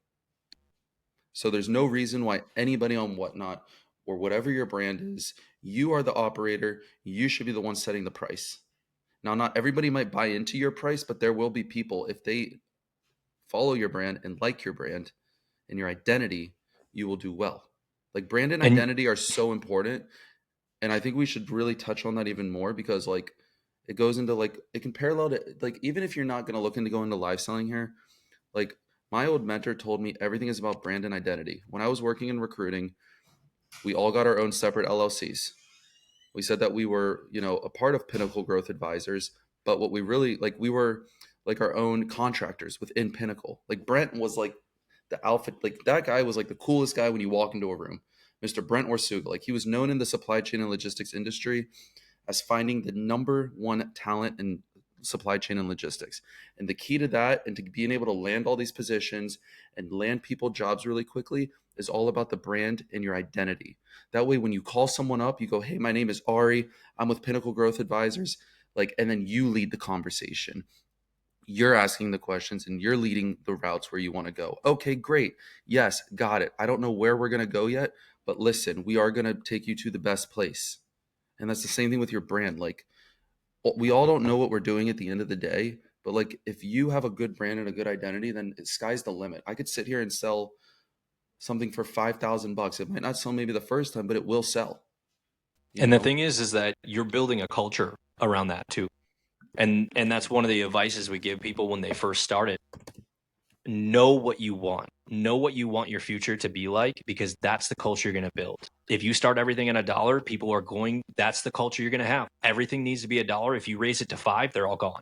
So there's no reason why anybody on Whatnot or whatever your brand is, you are the operator. You should be the one setting the price. Now, not everybody might buy into your price, but there will be people, if they follow your brand and like your brand and your identity, you will do well. Like brand and identity are so important. And I think we should really touch on that even more because like it goes into like, it can parallel to like, even if you're not going to look into going into live selling here, like my old mentor told me everything is about brand and identity. When I was working in recruiting, we all got our own separate LLCs. We said that we were, you know, a part of Pinnacle Growth Advisors, but what we really like, we were like our own contractors within Pinnacle. Like Brent was like the alpha, like that guy was like the coolest guy when you walk into a room. Mr. Brent Orsuga, like he was known in the supply chain and logistics industry as finding the number one talent in supply chain and logistics. And the key to that and to being able to land all these positions and land people jobs really quickly is all about the brand and your identity. That way, when you call someone up, you go, hey, my name is Ari. I'm with Pinnacle Growth Advisors. Like, and then you lead the conversation. You're asking the questions and you're leading the routes where you want to go. Okay, great. Yes, got it. I don't know where we're going to go yet, but listen, we are going to take you to the best place. And that's the same thing with your brand. Like, we all don't know what we're doing at the end of the day, but like if you have a good brand and a good identity, then sky's the limit. I could sit here and sell something for $5,000. It might not sell maybe the first time, but it will sell. And the thing is that you're building a culture around that too. And that's one of the advices we give people when they first started. Know what you want. Know what you want your future to be like, because that's the culture you're going to build. If you start everything at $1, people are going, that's the culture you're going to have. Everything needs to be $1. If you raise it to $5, they're all gone.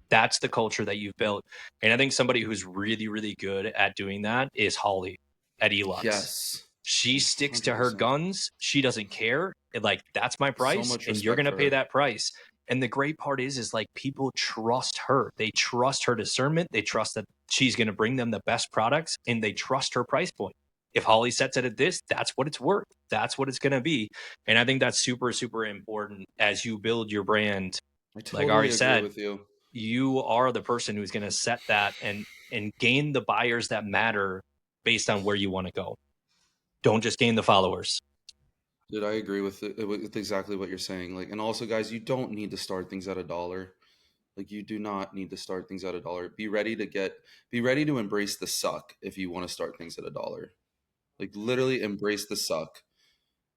That's the culture that you've built. And I think somebody who's really, really good at doing that is Holly at Elux. Yes. She sticks 100%. To her guns. She doesn't care. Like, that's my price, so and you're going to pay that price. And the great part is like people trust her. They trust her discernment. They trust that she's going to bring them the best products, and they trust her price point. If Holly sets it at this, that's what it's worth. That's what it's going to be. And I think that's super, super important as you build your brand. I totally like Ari agree said, with you. You are the person who's going to set that and gain the buyers that matter based on where you want to go. Don't just gain the followers. Dude, I agree with exactly what you're saying. Like, and also, guys, you don't need to start things at $1. Like, you do not need to start things at $1. Be ready to embrace the suck if you want to start things at $1. Like, literally embrace the suck,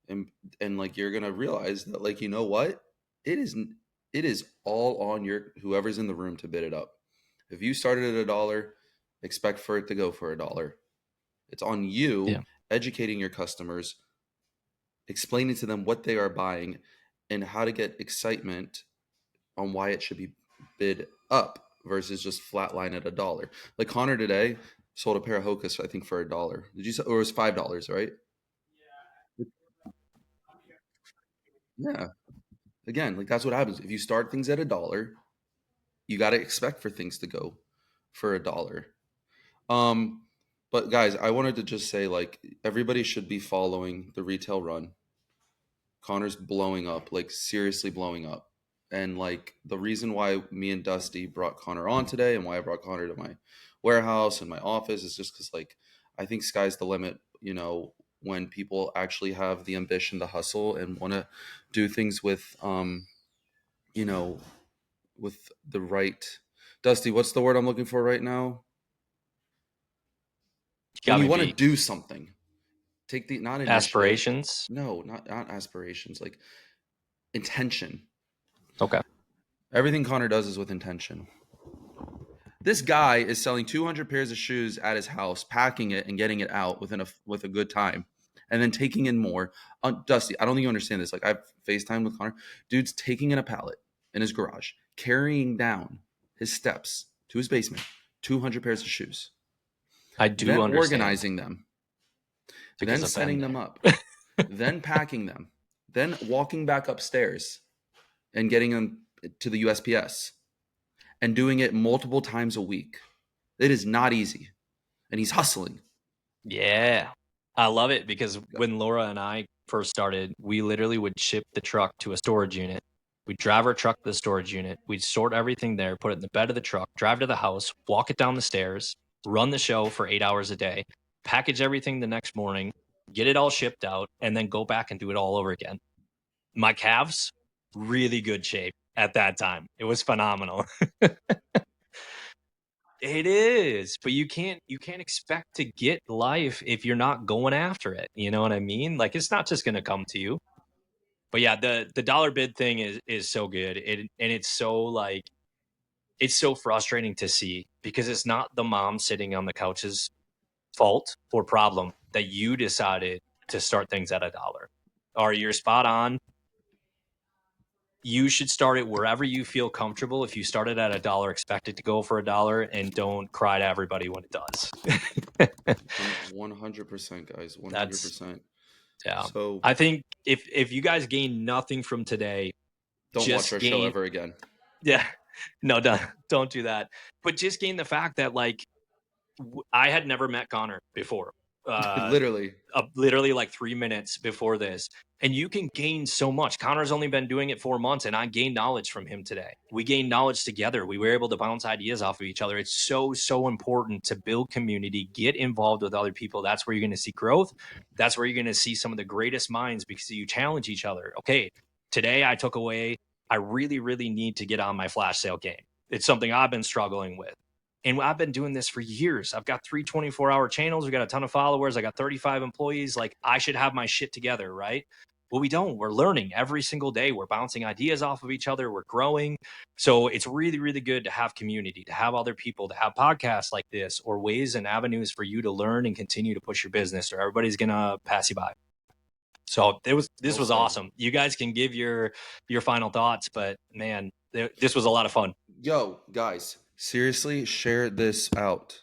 and like you're gonna realize that, like, you know what, it is all on whoever's in the room to bid it up. If you started at $1, expect for it to go for $1. It's on you, educating your customers, explaining to them what they are buying and how to get excitement on why it should be bid up versus just flatline at $1. Like Connor today sold a pair of Hokas, I think, for $1. Did you say, or it was $5, right? Yeah. Again, like, that's what happens. If you start things at $1, you got to expect for things to go for $1. Um, but guys, I wanted to just say, like, everybody should be following the Retail Run. Connor's blowing up, like, seriously blowing up. And like, the reason why me and Dusty brought Connor on today and why I brought Connor to my warehouse and my office is just because, like, I think sky's the limit, when people actually have the ambition to hustle and want to do things with, you know, with the right, Dusty, what's the word I'm looking for right now? When you want to do something, take the, not initiative. Aspirations? No, not aspirations, like intention. Okay. Everything Connor does is with intention. This guy is selling 200 pairs of shoes at his house, packing it and getting it out with a good time, and then taking in more. Dusty, I don't think you understand this. Like, I've FaceTime with Connor. Dude's taking in a pallet in his garage, carrying down his steps to his basement, 200 pairs of shoes. I do then understand. Organizing them, because then setting them up, then packing them, then walking back upstairs and getting them to the USPS, and doing it multiple times a week. It is not easy, and he's hustling. Yeah, I love it, because when Laura and I first started, we literally would ship the truck to a storage unit. We'd drive our truck to the storage unit. We'd sort everything there, put it in the bed of the truck, drive to the house, walk it down the stairs, run the show for 8 hours a day, package everything the next morning, get it all shipped out, and then go back and do it all over again. My calves, really good shape at that time. It was phenomenal. It is, but you can't expect to get life if you're not going after it. You know what I mean? Like, it's not just going to come to you. But yeah, the dollar bid thing is so good. And it's so, like, it's so frustrating to see, because it's not the mom sitting on the couch's fault or problem that you decided to start things at $1. Or you're spot on. You should start it wherever you feel comfortable. If you started at $1, expect it to go for $1, and don't cry to everybody when it does. 100%, guys. 100%. Yeah. So I think if you guys gain nothing from today, don't watch our show ever again. Yeah. No, don't do that. But just gain the fact that, like, I had never met Connor before. Literally like 3 minutes before this, and you can gain so much. Connor's only been doing it 4 months, and I gained knowledge from him today. We gained knowledge together. We were able to bounce ideas off of each other. It's so important to build community, get involved with other people. That's where you're going to see growth. That's where you're going to see some of the greatest minds, because you challenge each other. Okay, today I took away, I really need to get on my flash sale game. It's something I've been struggling with. And I've been doing this for years. I've got 3 24-hour channels. We got a ton of followers. I got 35 employees. Like, I should have my shit together, right? Well, we don't. We're learning every single day. We're bouncing ideas off of each other. We're growing. So it's really good to have community, to have other people, to have podcasts like this, or ways and avenues for you to learn and continue to push your business, or everybody's going to pass you by. So this was awesome. You guys can give your final thoughts, but man, this was a lot of fun. Yo, guys, seriously, share this out.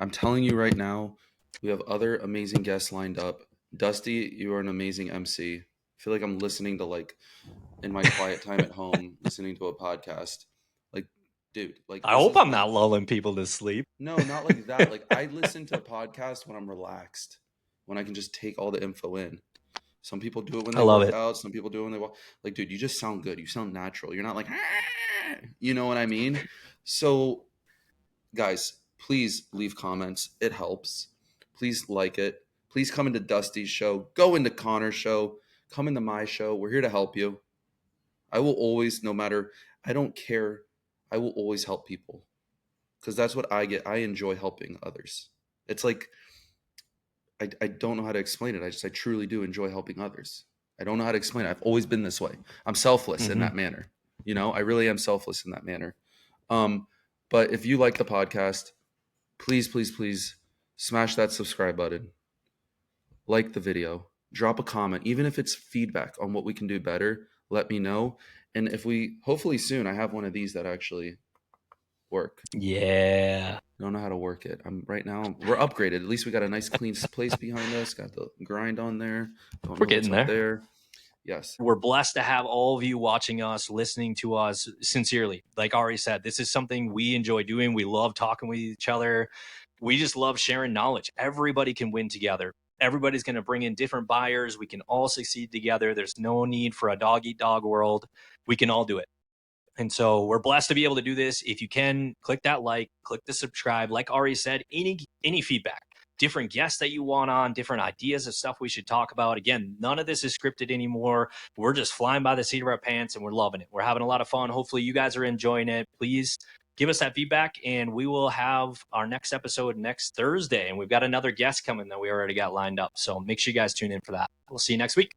I'm telling you right now, we have other amazing guests lined up. Dusty, you are an amazing MC. I feel like I'm listening to, like, in my quiet time at home, listening to a podcast. Like, dude, like, I hope I'm not lulling people to sleep. No, not like that. Like, I listen to a podcast when I'm relaxed, when I can just take all the info in. Some people do it when they work out. Some people do it when they walk. Like, dude, you just sound good. You sound natural. You're not like, you know what I mean? So, guys, please leave comments. It helps. Please like it. Please come into Dusty's show. Go into Connor's show. come into my show. We're here to help you. I will always, I don't care. I will always help people because that's what I get. I enjoy helping others. It's like, I don't know how to explain it. I truly do enjoy helping others. I don't know how to explain it. I've always been this way. I'm selfless in that manner. I really am selfless in that manner. But if you like the podcast, please, please, please smash that subscribe button. Like the video, drop a comment, even if it's feedback on what we can do better, let me know. And hopefully soon, I have one of these that actually work. Yeah. I don't know how to work it. We're upgraded. At least we got a nice clean place behind us. Got the grind on there. We're getting there. Yes. We're blessed to have all of you watching us, listening to us sincerely. Like Ari said, this is something we enjoy doing. We love talking with each other. We just love sharing knowledge. Everybody can win together. Everybody's going to bring in different buyers. We can all succeed together. There's no need for a dog eat dog world. We can all do it. And so we're blessed to be able to do this. If you can, click that like, click the subscribe. Like Ari said, any feedback, different guests that you want on, different ideas of stuff we should talk about. Again, none of this is scripted anymore. We're just flying by the seat of our pants and we're loving it. We're having a lot of fun. Hopefully you guys are enjoying it. Please give us that feedback and we will have our next episode next Thursday. And we've got another guest coming that we already got lined up. So make sure you guys tune in for that. We'll see you next week.